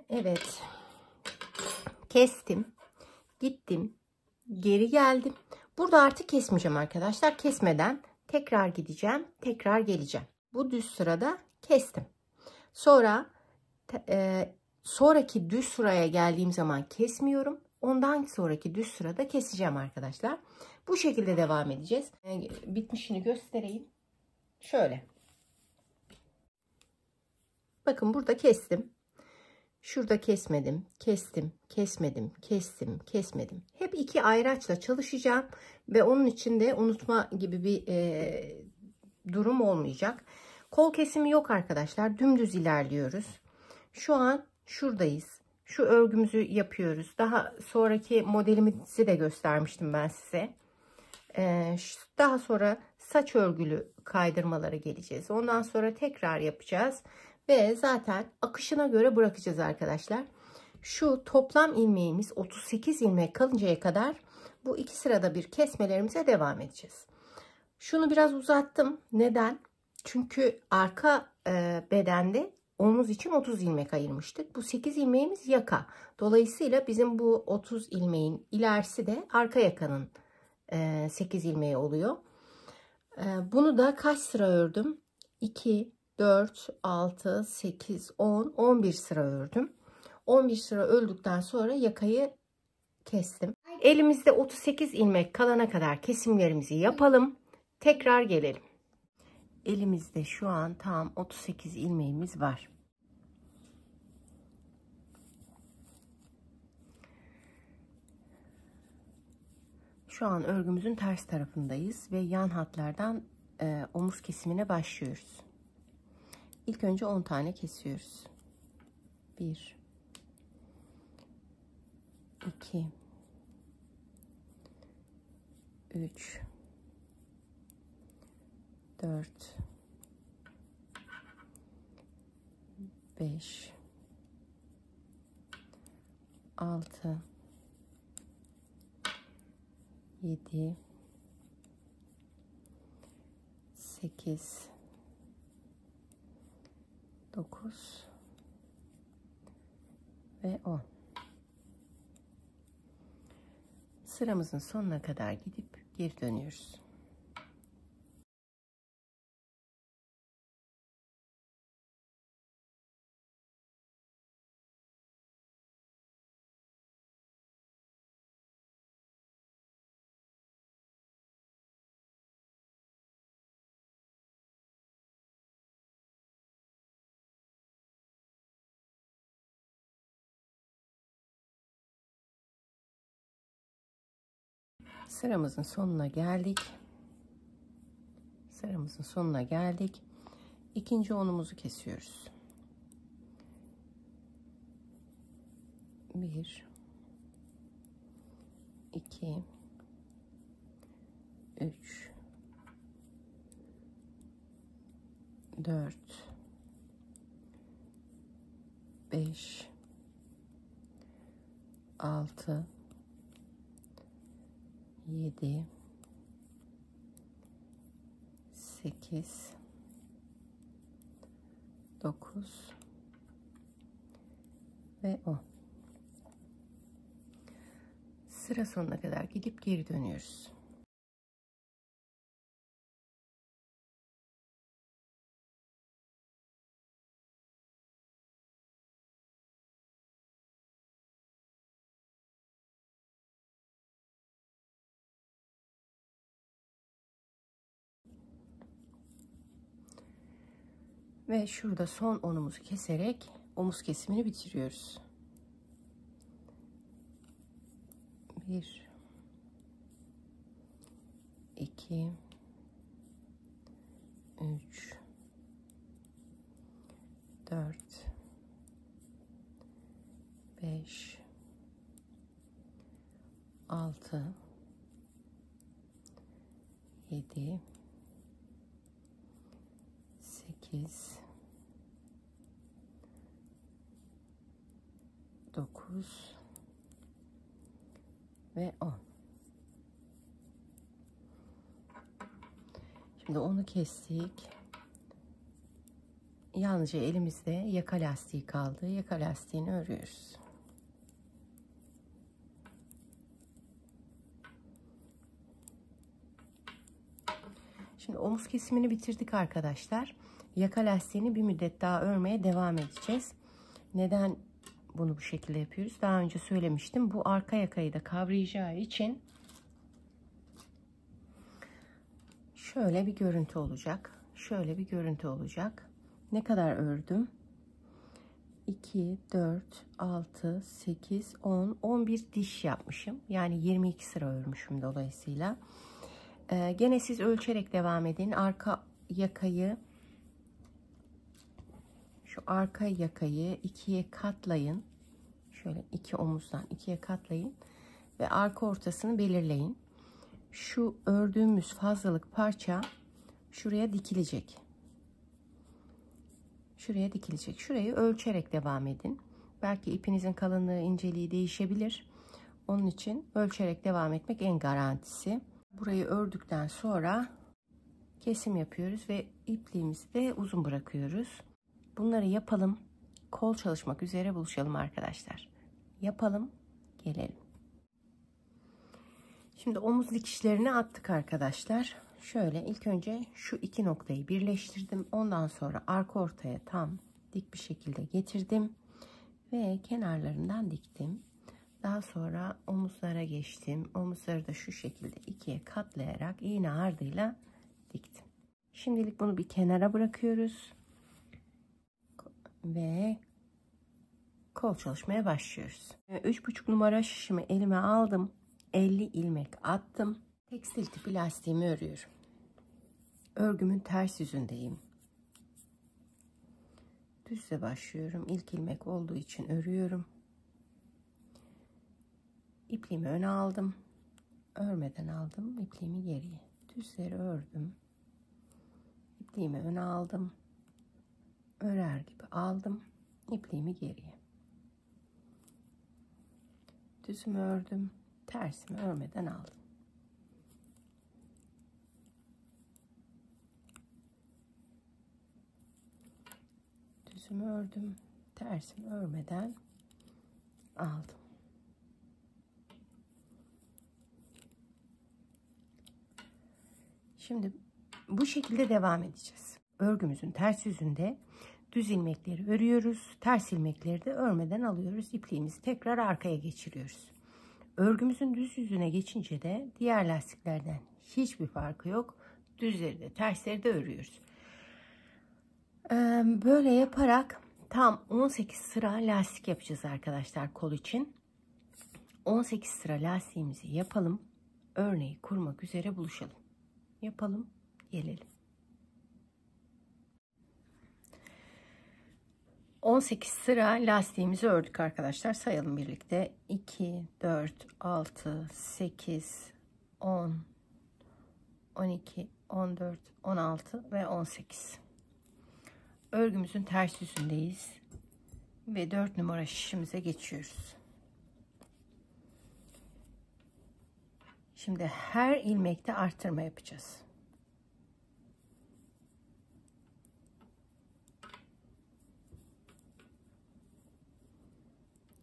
Evet. Kestim. Gittim. Geri geldim. Burada artık kesmeyeceğim arkadaşlar. Kesmeden tekrar gideceğim. Tekrar geleceğim. Bu düz sırada kestim. Sonra sonraki düz sıraya geldiğim zaman kesmiyorum. Ondan sonraki düz sırada keseceğim arkadaşlar. Bu şekilde devam edeceğiz. Bitmişini göstereyim. Şöyle. Bakın burada kestim. Şurada kesmedim, kestim, kesmedim, kestim, kesmedim. Hep 2 ayraçla çalışacağım ve onun için de unutma gibi bir durum olmayacak. Kol kesimi yok arkadaşlar. Dümdüz ilerliyoruz. Şu an şuradayız. Şu örgümüzü yapıyoruz. Daha sonraki modelimizi de göstermiştim ben size. Daha sonra saç örgülü kaydırmalara geleceğiz. Ondan sonra tekrar yapacağız. Ve zaten akışına göre bırakacağız arkadaşlar. Şu toplam ilmeğimiz 38 ilmek kalıncaya kadar bu 2 sırada bir kesmelerimize devam edeceğiz. Şunu biraz uzattım. Neden? Çünkü arka bedende omuz için 30 ilmek ayırmıştık. Bu 8 ilmeğimiz yaka. Dolayısıyla bizim bu 30 ilmeğin ilerisi de arka yakanın 8 ilmeği oluyor. Bunu da kaç sıra ördüm? 2, 4, 6, 8, 10, 11 sıra ördüm. 11 sıra ördükten sonra yakayı kestim. Elimizde 38 ilmek kalana kadar kesimlerimizi yapalım. Tekrar gelelim. Elimizde şu an tam 38 ilmeğimiz var. Şu an örgümüzün ters tarafındayız ve yan hatlardan omuz kesimine başlıyoruz. İlk önce 10 tane kesiyoruz. 1, 2, 3, 4, 5, 6, 7, 8, 9 ve 10. Sıramızın sonuna kadar gidip geri dönüyoruz. Sıramızın sonuna geldik. Sıramızın sonuna geldik. İkinci onumuzu kesiyoruz. 1, 2, 3, 4, 5, 6, 7, 8, 9 ve 10. Sıra sonuna kadar gidip geri dönüyoruz. Ve şurada son onumuzu keserek omuz kesimini bitiriyoruz. 1, 2, 3, 4, 5, 6, 7, 8, 9 ve 10. Şimdi onu kestik. Yalnızca elimizde yaka lastiği kaldı. Yaka lastiğini örüyoruz. Şimdi omuz kesimini bitirdik arkadaşlar. Yaka lastiğini bir müddet daha örmeye devam edeceğiz. Neden bunu bu şekilde yapıyoruz? Daha önce söylemiştim. Bu arka yakayı da kavrayacağı için şöyle bir görüntü olacak. Şöyle bir görüntü olacak. Ne kadar ördüm? 2, 4, 6, 8, 10, 11 diş yapmışım. Yani 22 sıra örmüşüm dolayısıyla. Gene siz ölçerek devam edin. Arka yakayı, şu arka yakayı ikiye katlayın. Şöyle iki omuzdan ikiye katlayın. Ve arka ortasını belirleyin. Şu ördüğümüz fazlalık parça şuraya dikilecek. Şuraya dikilecek. Şurayı ölçerek devam edin. Belki ipinizin kalınlığı, inceliği değişebilir. Onun için ölçerek devam etmek en garantisi. Burayı ördükten sonra kesim yapıyoruz ve ipliğimizi de uzun bırakıyoruz. Bunları yapalım. Kol çalışmak üzere buluşalım arkadaşlar. Yapalım, gelelim. Şimdi omuz dikişlerini attık arkadaşlar. Şöyle ilk önce şu iki noktayı birleştirdim. Ondan sonra arka ortaya tam dik bir şekilde getirdim. Ve kenarlarından diktim. Daha sonra omuzlara geçtim. Omuzları da şu şekilde ikiye katlayarak iğne ardıyla diktim. Şimdilik bunu bir kenara bırakıyoruz. Ve kol çalışmaya başlıyoruz. 3,5 numara şişimi elime aldım. 50 ilmek attım. Tekstil tipi lastiğimi örüyorum. Örgümün ters yüzündeyim. Düzle başlıyorum. İlk ilmek olduğu için örüyorum. İpliğimi öne aldım. Örmeden aldım. İpliğimi geriye. Düzleri ördüm. İpliğimi öne aldım. Örer gibi aldım. İpliğimi geriye. Düzümü ördüm. Tersimi örmeden aldım. Düzümü ördüm. Tersimi örmeden aldım. Şimdi bu şekilde devam edeceğiz. Örgümüzün ters yüzünde düz ilmekleri örüyoruz. Ters ilmekleri de örmeden alıyoruz. İpliğimizi tekrar arkaya geçiriyoruz. Örgümüzün düz yüzüne geçince de diğer lastiklerden hiçbir farkı yok. Düzleri de tersleri de örüyoruz. Böyle yaparak tam 18 sıra lastik yapacağız arkadaşlar kol için. 18 sıra lastiğimizi yapalım. Örneği kurmak üzere buluşalım. Yapalım, gelelim. 18 sıra lastiğimizi ördük arkadaşlar. Sayalım birlikte. 2, 4, 6, 8, 10, 12, 14, 16 ve 18. Örgümüzün ters yüzündeyiz. Ve 4 numara şişimize geçiyoruz. Şimdi her ilmekte arttırma yapacağız.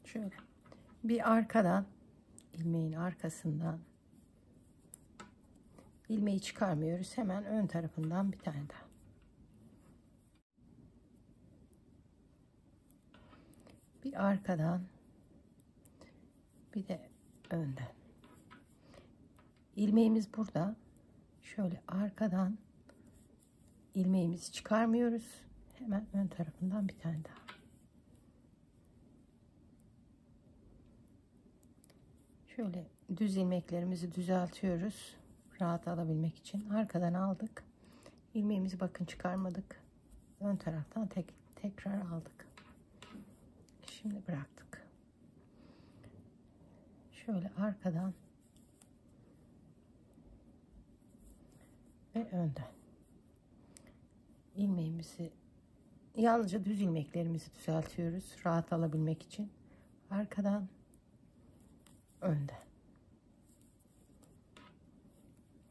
Şöyle bir arkadan, ilmeğin arkasından ilmeği çıkarmıyoruz. Hemen ön tarafından bir tane daha. Bir arkadan, bir de önden. İlmeğimiz burada. Şöyle arkadan ilmeğimizi çıkarmıyoruz. Hemen ön tarafından bir tane daha. Şöyle düz ilmeklerimizi düzeltiyoruz. Rahat alabilmek için. Arkadan aldık. İlmeğimizi bakın çıkarmadık. Ön taraftan tekrar aldık. Şimdi bıraktık. Şöyle arkadan ve önden. İlmeğimizi yalnızca düz ilmeklerimizi düzeltiyoruz. Rahat alabilmek için. Arkadan, önden.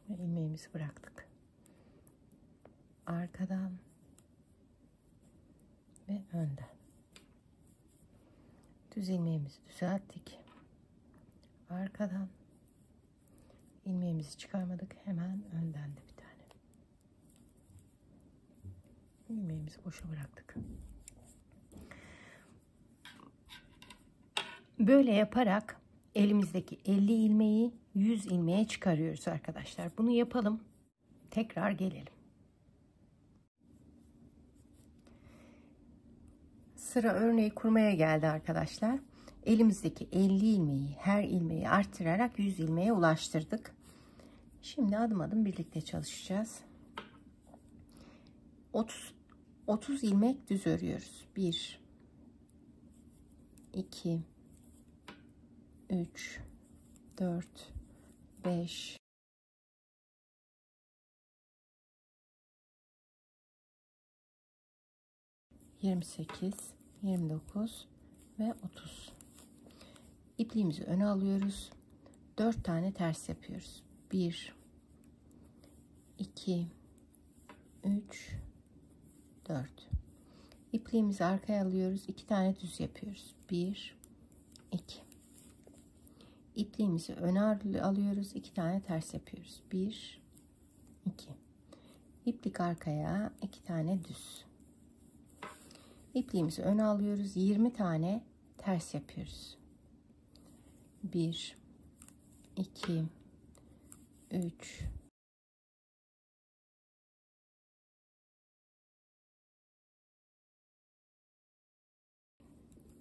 Ve ilmeğimizi bıraktık. Arkadan ve önden. Düz ilmeğimizi düzelttik. Arkadan ilmeğimizi çıkarmadık. Hemen önden de bir tane. İlmeğimizi boşa bıraktık. Böyle yaparak elimizdeki 50 ilmeği 100 ilmeğe çıkarıyoruz arkadaşlar. Bunu yapalım. Tekrar gelelim. Sıra örneği kurmaya geldi arkadaşlar. Elimizdeki 50 ilmeği her ilmeği arttırarak 100 ilmeğe ulaştırdık. Şimdi adım adım birlikte çalışacağız. 30 ilmek düz örüyoruz. 1 2 3 4 5 28 29 ve 30. İpliğimizi öne alıyoruz. 4 tane ters yapıyoruz. 1 2 3 4. İpliğimizi arkaya alıyoruz. 2 tane düz yapıyoruz. 1 2. İpliğimizi öne alıyoruz. 2 tane ters yapıyoruz. 1 2. İplik arkaya, 2 tane düz. İpliğimizi öne alıyoruz. 20 tane ters yapıyoruz. 1 2 3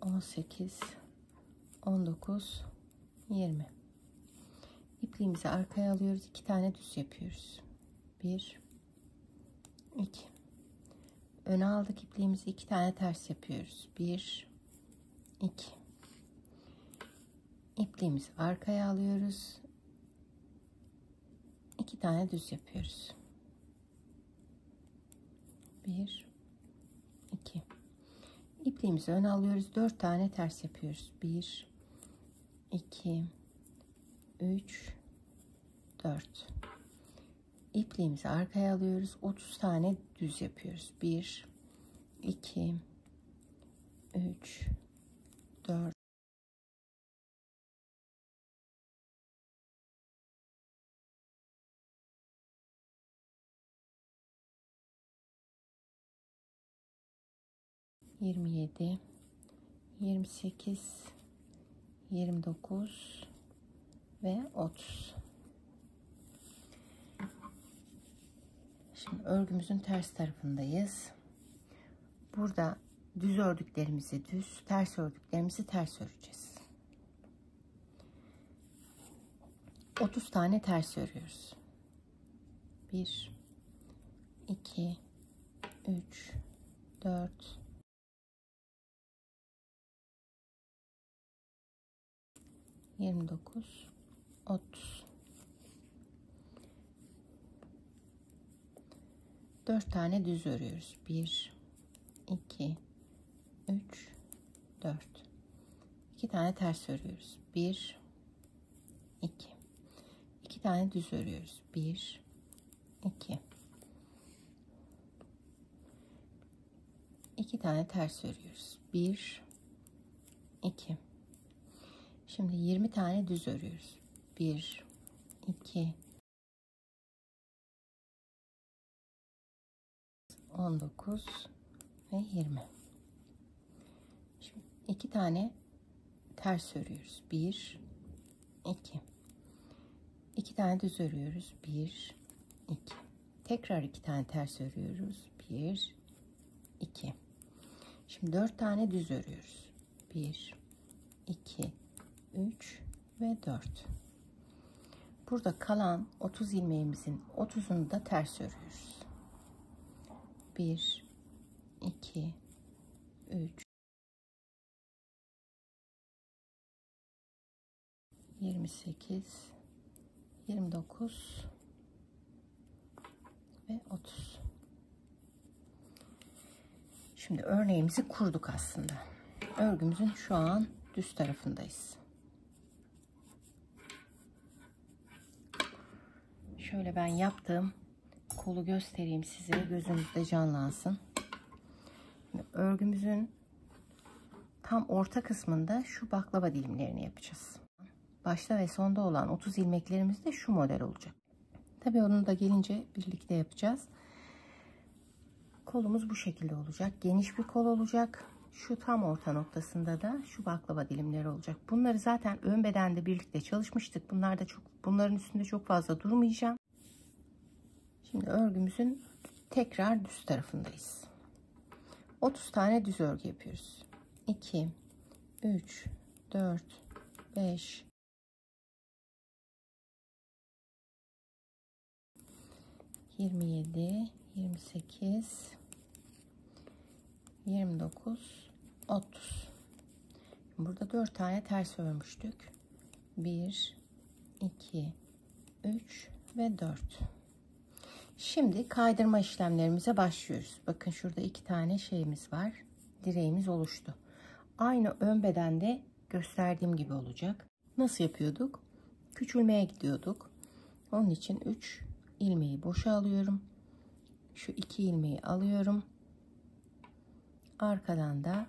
18 19 20. İpliğimizi arkaya alıyoruz. 2 tane düz yapıyoruz. 1 2. Öne aldık ipliğimizi, 2 tane ters yapıyoruz. 1 2. İpliğimizi arkaya alıyoruz. 2 tane düz yapıyoruz. 1, 2. İpliğimizi öne alıyoruz. 4 tane ters yapıyoruz. 1, 2, 3, 4. İpliğimizi arkaya alıyoruz. 30 tane düz yapıyoruz. 1, 2, 3, 4. 27, 28, 29 ve 30. Şimdi örgümüzün ters tarafındayız. Burada düz ördüklerimizi düz, ters ördüklerimizi ters öreceğiz. 30 tane ters örüyoruz. 1, 2, 3, 4, 29, 30. 4 tane düz örüyoruz. 1, 2, 3, 4. 2 tane ters örüyoruz. 1, 2. 2 tane düz örüyoruz. 1, 2. 2 tane ters örüyoruz. 1, 2. Şimdi 20 tane düz örüyoruz. 1, 2, 19 ve 20. Şimdi 2 tane ters örüyoruz. 1, 2. 2 tane düz örüyoruz. 1, 2. Tekrar 2 tane ters örüyoruz. 1, 2. Şimdi 4 tane düz örüyoruz. 1, 2, 3 ve 4. Burada kalan 30 ilmeğimizin 30'unu da ters örüyoruz. 1, 2, 3, 28, 29 ve 30. Şimdi örneğimizi kurduk aslında. Örgümüzün şu an düz tarafındayız. Şöyle ben yaptığım kolu göstereyim size, gözünüzde canlansın. Şimdi örgümüzün tam orta kısmında şu baklava dilimlerini yapacağız. Başta ve sonda olan 30 ilmeklerimiz de şu model olacak. Tabii onu da gelince birlikte yapacağız. Kolumuz bu şekilde olacak. Geniş bir kol olacak. Şu tam orta noktasında da şu baklava dilimleri olacak. Bunları zaten ön bedende birlikte çalışmıştık. Bunların üstünde çok fazla durmayacağım. Şimdi örgümüzün tekrar düz tarafındayız. 30 tane düz örgü yapıyoruz. 2, 3, 4, 5, 27, 28, 29, 30. Burada 4 tane ters örmüştük. 1, 2, 3 ve 4. Şimdi kaydırma işlemlerimize başlıyoruz. Bakın şurada 2 tane şeyimiz var. Direğimiz oluştu. Aynı ön bedende gösterdiğim gibi olacak. Nasıl yapıyorduk? Küçülmeye gidiyorduk. Onun için 3 ilmeği boşa alıyorum. Şu 2 ilmeği alıyorum. Arkadan da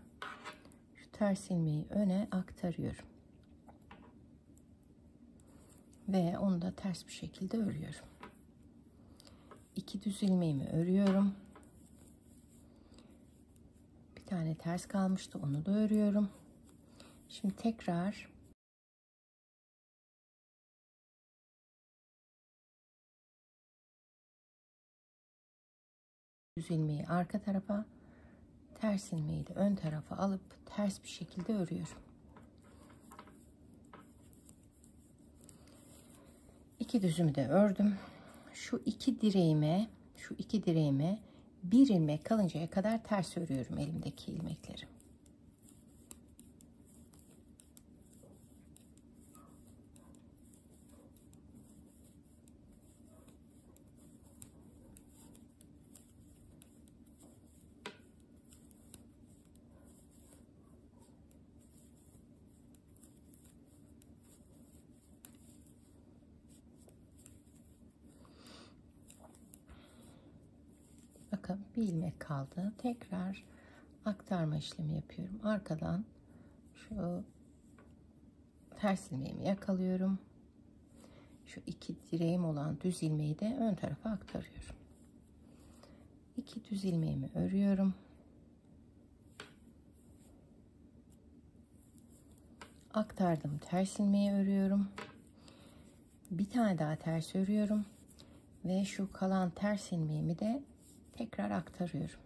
şu ters ilmeği öne aktarıyorum. Ve onu da ters bir şekilde örüyorum. 2 düz ilmeğimi örüyorum. Bir tane ters kalmıştı, onu da örüyorum. Şimdi tekrar düz ilmeği arka tarafa, ters ilmeği de ön tarafa alıp ters bir şekilde örüyorum. 2 düzümü de ördüm. Şu iki direğime bir ilmek kalıncaya kadar ters örüyorum elimdeki ilmekleri. Bakın bir ilmek kaldı. Tekrar aktarma işlemi yapıyorum. Arkadan şu ters ilmeğimi yakalıyorum. Şu iki direğim olan düz ilmeği de ön tarafa aktarıyorum. 2 düz ilmeğimi örüyorum. Aktardım, ters ilmeği örüyorum. Bir tane daha ters örüyorum ve şu kalan ters ilmeğimi de tekrar aktarıyorum.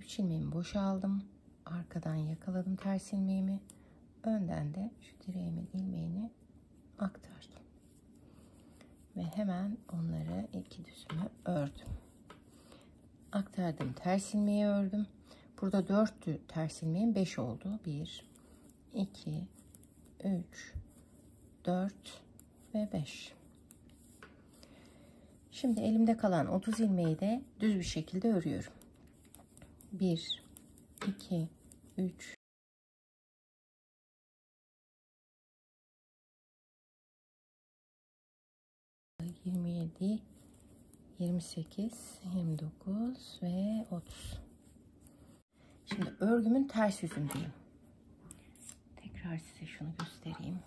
3 ilmeğimi boşaldım. Arkadan yakaladım ters ilmeğimi. Önden de şu direğimin ilmeğini aktardım. Ve hemen onları 2 düzümü ördüm. Aktardım, ters ilmeği ördüm. Burada 4'tü ters ilmeğim, 5 oldu. 1 2 3 4 ve 5. Şimdi elimde kalan 30 ilmeği de düz bir şekilde örüyorum. 1 2 3 27 28 29 ve 30. Şimdi örgümün ters yüzündeyim. Tekrar size şunu göstereyim.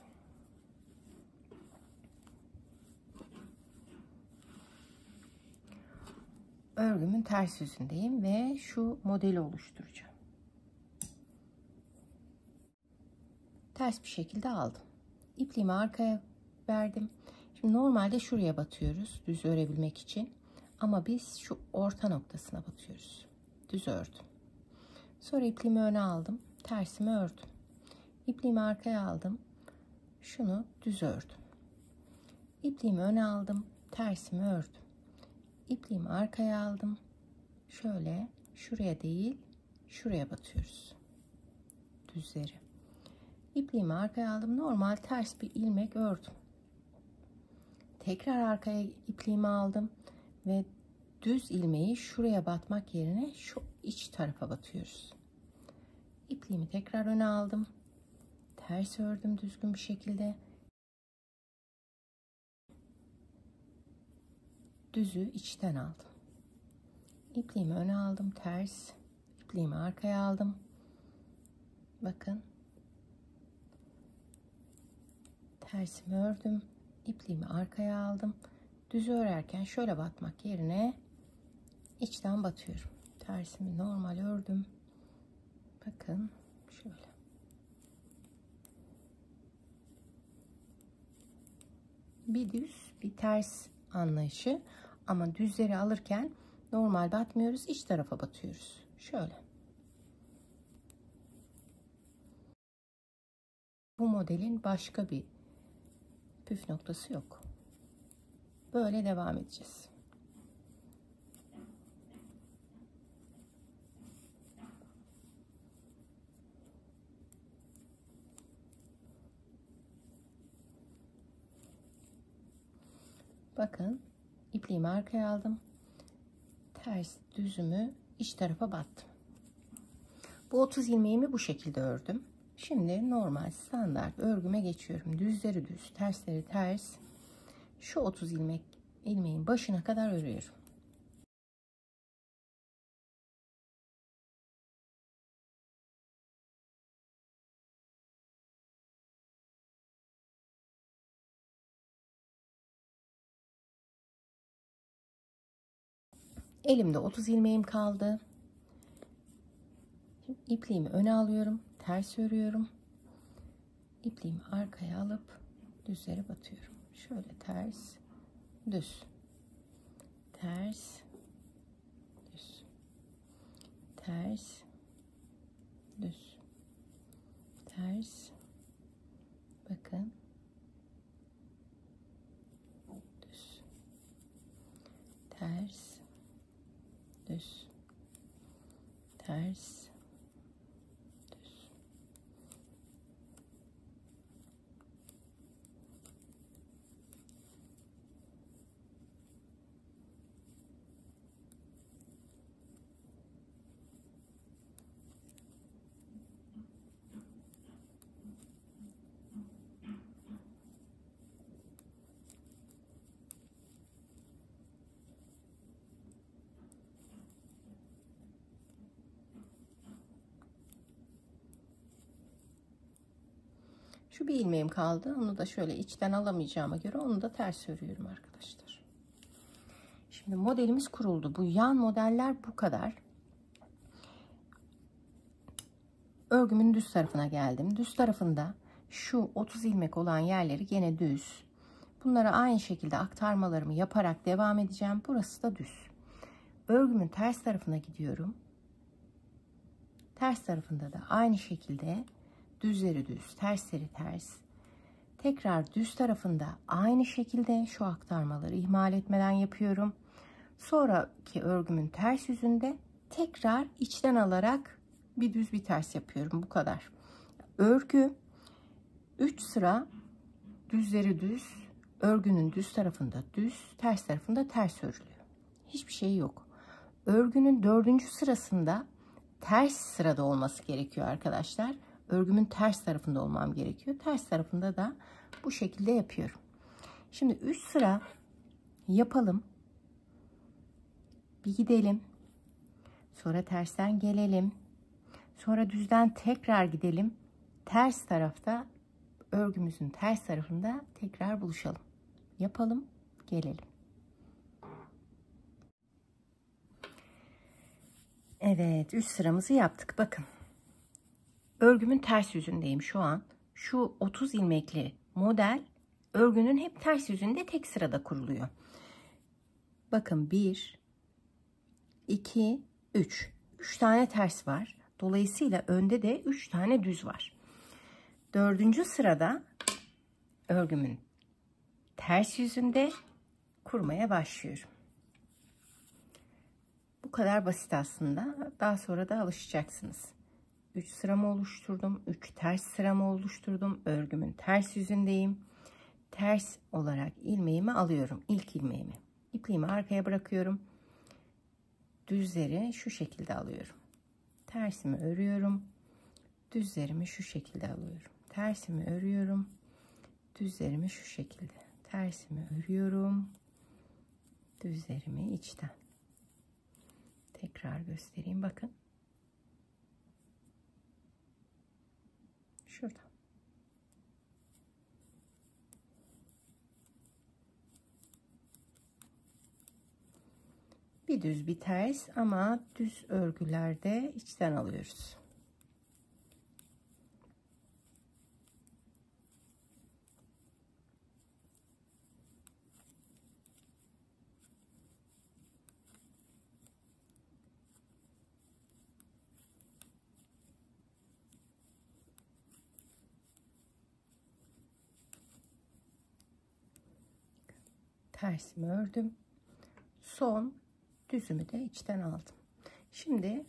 Örgümün ters yüzündeyim ve şu modeli oluşturacağım. Ters bir şekilde aldım. İpliğimi arkaya verdim. Şimdi normalde şuraya batıyoruz düz örebilmek için. Ama biz şu orta noktasına batıyoruz. Düz ördüm. Sonra ipliğimi öne aldım. Tersimi ördüm. İpliğimi arkaya aldım. Şunu düz ördüm. İpliğimi öne aldım. Tersimi ördüm. İpliğimi arkaya aldım. Şöyle şuraya değil şuraya batıyoruz. Düzleri. İpliğimi arkaya aldım. Normal ters bir ilmek ördüm. Tekrar arkaya ipliğimi aldım ve düz ilmeği şuraya batmak yerine şu iç tarafa batıyoruz. İpliğimi tekrar öne aldım. Ters ördüm düzgün bir şekilde. Düzü içten aldım. İpliğimi öne aldım, ters. İpliğimi arkaya aldım. Bakın. Tersimi ördüm. İpliğimi arkaya aldım. Düzü örerken şöyle batmak yerine içten batıyorum. Tersimi normal ördüm. Bakın şöyle. Bir düz, bir ters anlayışı ama düzleri alırken normal batmıyoruz, iç tarafa batıyoruz. Şöyle. Bu modelin başka bir püf noktası yok. Böyle devam edeceğiz. Bakın ipliğimi arkaya aldım. Ters düzümü iç tarafa battım. Bu 30 ilmeğimi bu şekilde ördüm. Şimdi normal standart örgüme geçiyorum. Düzleri düz, tersleri ters. Şu 30 ilmeğin başına kadar örüyorum. Elimde 30 ilmeğim kaldı. Şimdi ipliğimi öne alıyorum. Ters örüyorum. İpliğimi arkaya alıp düzlere batıyorum. Şöyle ters, düz. Ters, düz. Ters, düz. Ters. Bakın. Düz. Ters. Düz. Ters. Düz. Şu bir ilmeğim kaldı. Onu da şöyle içten alamayacağıma göre onu da ters örüyorum arkadaşlar. Şimdi modelimiz kuruldu. Bu yan modeller bu kadar. Örgümün düz tarafına geldim. Düz tarafında şu 30 ilmek olan yerleri gene düz. Bunlara aynı şekilde aktarmalarımı yaparak devam edeceğim. Burası da düz. Örgümün ters tarafına gidiyorum. Ters tarafında da aynı şekilde düzleri düz, tersleri ters. Tekrar düz tarafında aynı şekilde şu aktarmaları ihmal etmeden yapıyorum. Sonraki örgümün ters yüzünde tekrar içten alarak bir düz bir ters yapıyorum. Bu kadar. Örgü 3 sıra düzleri düz, örgünün düz tarafında düz, ters tarafında ters örülüyor. Hiçbir şey yok. Örgünün 4. sırasında ters sırada olması gerekiyor arkadaşlar. Örgümün ters tarafında olmam gerekiyor. Ters tarafında da bu şekilde yapıyorum. Şimdi 3 sıra yapalım. Bir gidelim. Sonra tersten gelelim. Sonra düzden tekrar gidelim. Ters tarafta, örgümüzün ters tarafında tekrar buluşalım. Yapalım, gelelim. Evet, 3 sıramızı yaptık. Bakın. Örgümün ters yüzündeyim şu an. Şu 30 ilmekli model örgünün hep ters yüzünde tek sırada kuruluyor. Bakın 1, 2, 3. 3 tane ters var. Dolayısıyla önde de 3 tane düz var. 4. sırada örgümün ters yüzünde kurmaya başlıyorum. Bu kadar basit aslında. Daha sonra da alışacaksınız. 3 sıramı oluşturdum. 3 ters sıramı oluşturdum. Örgümün ters yüzündeyim. Ters olarak ilmeğimi alıyorum. İlk ilmeğimi. İpliğimi arkaya bırakıyorum. Düzleri şu şekilde alıyorum. Tersimi örüyorum. Düzlerimi şu şekilde alıyorum. Tersimi örüyorum. Düzlerimi şu şekilde. Tersimi örüyorum. Düzlerimi içten. Tekrar göstereyim. Bakın. Şurada. Bir düz bir ters ama düz örgülerde içten alıyoruz. Tersimi ördüm. Son düzümü de içten aldım. Şimdi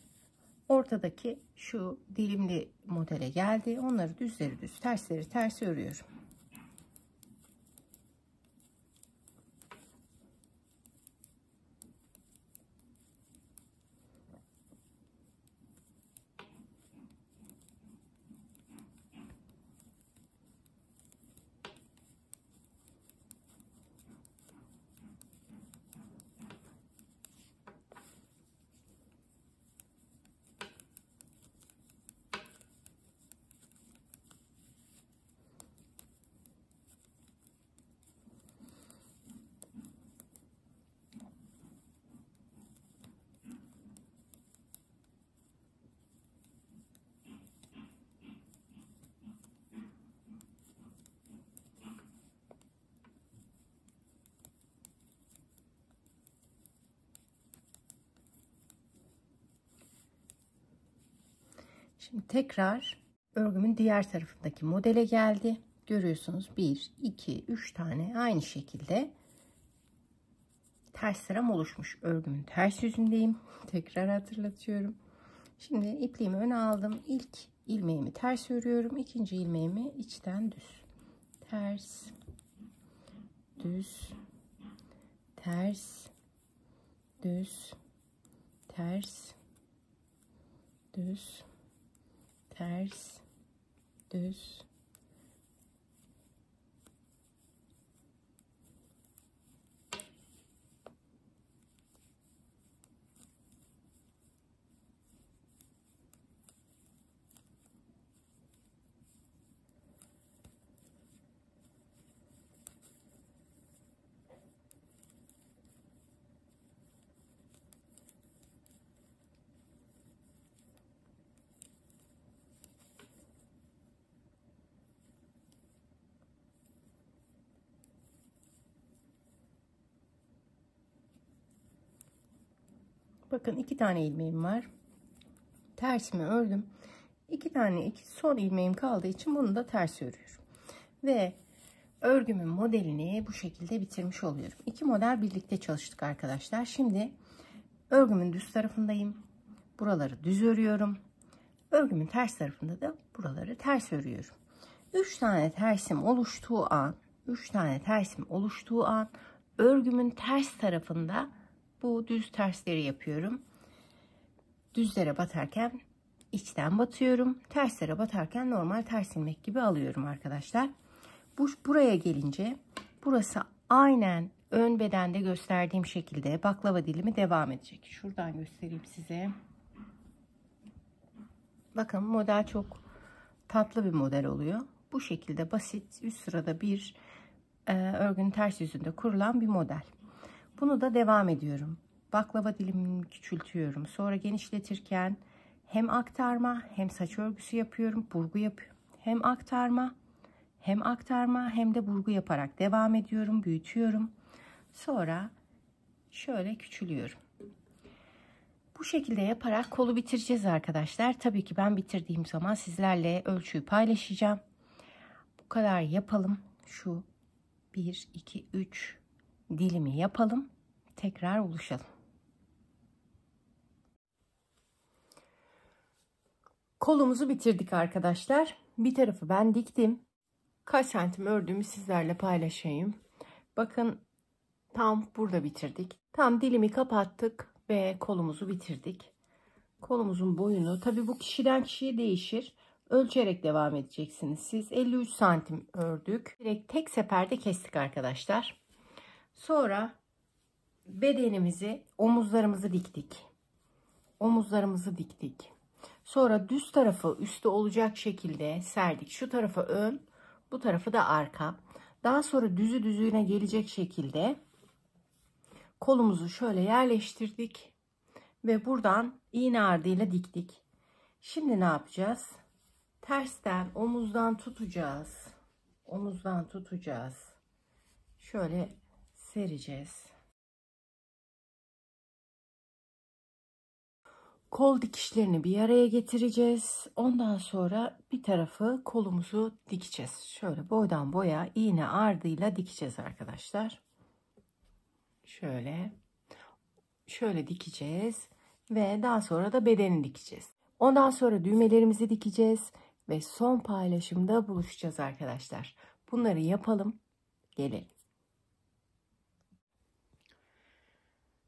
ortadaki şu dilimli modele geldi. Onları düzleri düz, tersleri ters örüyorum. Şimdi tekrar örgümün diğer tarafındaki modele geldi. Görüyorsunuz 1, 2, 3 tane aynı şekilde ters sıram oluşmuş. Örgümün ters yüzündeyim. Tekrar hatırlatıyorum. Şimdi ipliğimi öne aldım. İlk ilmeğimi ters örüyorum. İkinci ilmeğimi içten düz. Ters, düz, ters, düz, ters, düz, ters, düz. Bakın 2 tane ilmeğim var. Tersimi ördüm. 2 tane son ilmeğim kaldığı için bunu da ters örüyorum. Ve örgümün modelini bu şekilde bitirmiş oluyorum. 2 model birlikte çalıştık arkadaşlar. Şimdi örgümün düz tarafındayım. Buraları düz örüyorum. Örgümün ters tarafında da buraları ters örüyorum. 3 tane tersim oluştuğu an örgümün ters tarafında bu düz tersleri yapıyorum. Düzlere batarken içten batıyorum. Terslere batarken normal ters ilmek gibi alıyorum arkadaşlar. Buraya gelince burası aynen ön bedende gösterdiğim şekilde baklava dilimi devam edecek. Şuradan göstereyim size. Bakın model çok tatlı bir model oluyor. Bu şekilde basit üst sırada bir örgünün ters yüzünde kurulan bir model. Bunu da devam ediyorum. Baklava dilimini küçültüyorum. Sonra genişletirken hem aktarma hem saç örgüsü yapıyorum. Burgu yapıyorum. Hem aktarma hem de burgu yaparak devam ediyorum. Büyütüyorum. Sonra şöyle küçülüyorum. Bu şekilde yaparak kolu bitireceğiz arkadaşlar. Tabii ki ben bitirdiğim zaman sizlerle ölçüyü paylaşacağım. Bu kadar yapalım. Şu 1, 2, 3 dilimi yapalım. Tekrar buluşalım. Kolumuzu bitirdik arkadaşlar. Bir tarafı ben diktim. Kaç santim ördüğümü sizlerle paylaşayım. Bakın tam burada bitirdik. Tam dilimi kapattık ve kolumuzu bitirdik. Kolumuzun boyunu tabii bu kişiden kişiye değişir. Ölçerek devam edeceksiniz. Siz 53 santim ördük. Direkt tek seferde kestik arkadaşlar. Sonra bedenimizi, omuzlarımızı diktik. Sonra düz tarafı üstü olacak şekilde serdik. Şu tarafı ön, bu tarafı da arka. Daha sonra düzü düzüne gelecek şekilde kolumuzu şöyle yerleştirdik. Ve buradan iğne ardıyla diktik. Şimdi ne yapacağız? Tersten omuzdan tutacağız. Şöyle sereceğiz. Kol dikişlerini bir araya getireceğiz. Ondan sonra bir tarafı kolumuzu dikeceğiz. Şöyle boydan boya iğne ardıyla dikeceğiz arkadaşlar. Şöyle dikeceğiz ve daha sonra da bedeni dikeceğiz. Ondan sonra düğmelerimizi dikeceğiz ve son paylaşımda buluşacağız arkadaşlar. Bunları yapalım, gelelim.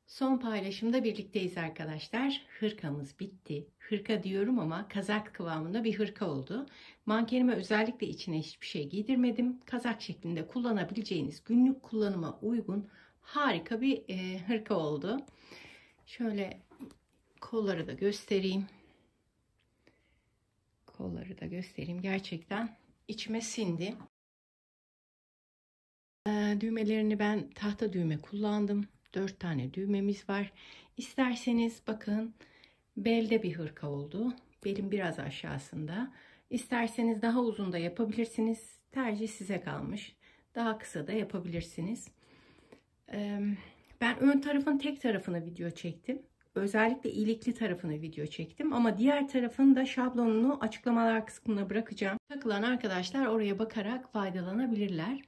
Son paylaşımda birlikteyiz arkadaşlar. Hırkamız bitti. Hırka diyorum ama kazak kıvamında bir hırka oldu. Mankenime özellikle içine hiçbir şey giydirmedim. Kazak şeklinde kullanabileceğiniz, günlük kullanıma uygun harika bir hırka oldu. Şöyle kolları da göstereyim. Gerçekten içime sindi. Düğmelerini ben tahta düğme kullandım. 4 tane düğmemiz var. İsterseniz bakın belde bir hırka oldu. Belin biraz aşağısında. İsterseniz daha uzun da yapabilirsiniz. Tercih size kalmış. Daha kısa da yapabilirsiniz. Ben ön tarafın tek tarafını video çektim. Özellikle ilikli tarafını video çektim. Ama diğer tarafın da şablonunu açıklamalar kısmına bırakacağım. Takılan arkadaşlar oraya bakarak faydalanabilirler.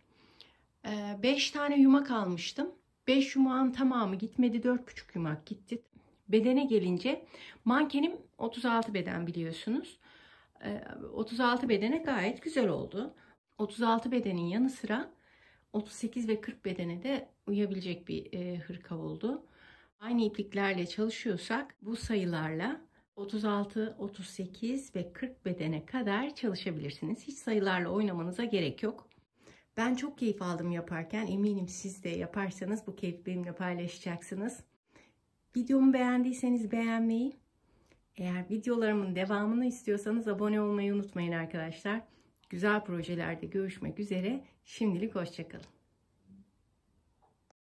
5 tane yumak almıştım. 5 yumağın tamamı gitmedi. 4,5 yumak gitti. Bedene gelince mankenim 36 beden biliyorsunuz. 36 bedene gayet güzel oldu. 36 bedenin yanı sıra 38 ve 40 bedene de uyabilecek bir hırka oldu. Aynı ipliklerle çalışıyorsak bu sayılarla 36, 38 ve 40 bedene kadar çalışabilirsiniz. Hiç sayılarla oynamanıza gerek yok. Ben çok keyif aldım yaparken. Eminim siz de yaparsanız bu keyfi benimle paylaşacaksınız. Videomu beğendiyseniz beğenmeyi, eğer videolarımın devamını istiyorsanız abone olmayı unutmayın arkadaşlar. Güzel projelerde görüşmek üzere. Şimdilik hoşça kalın.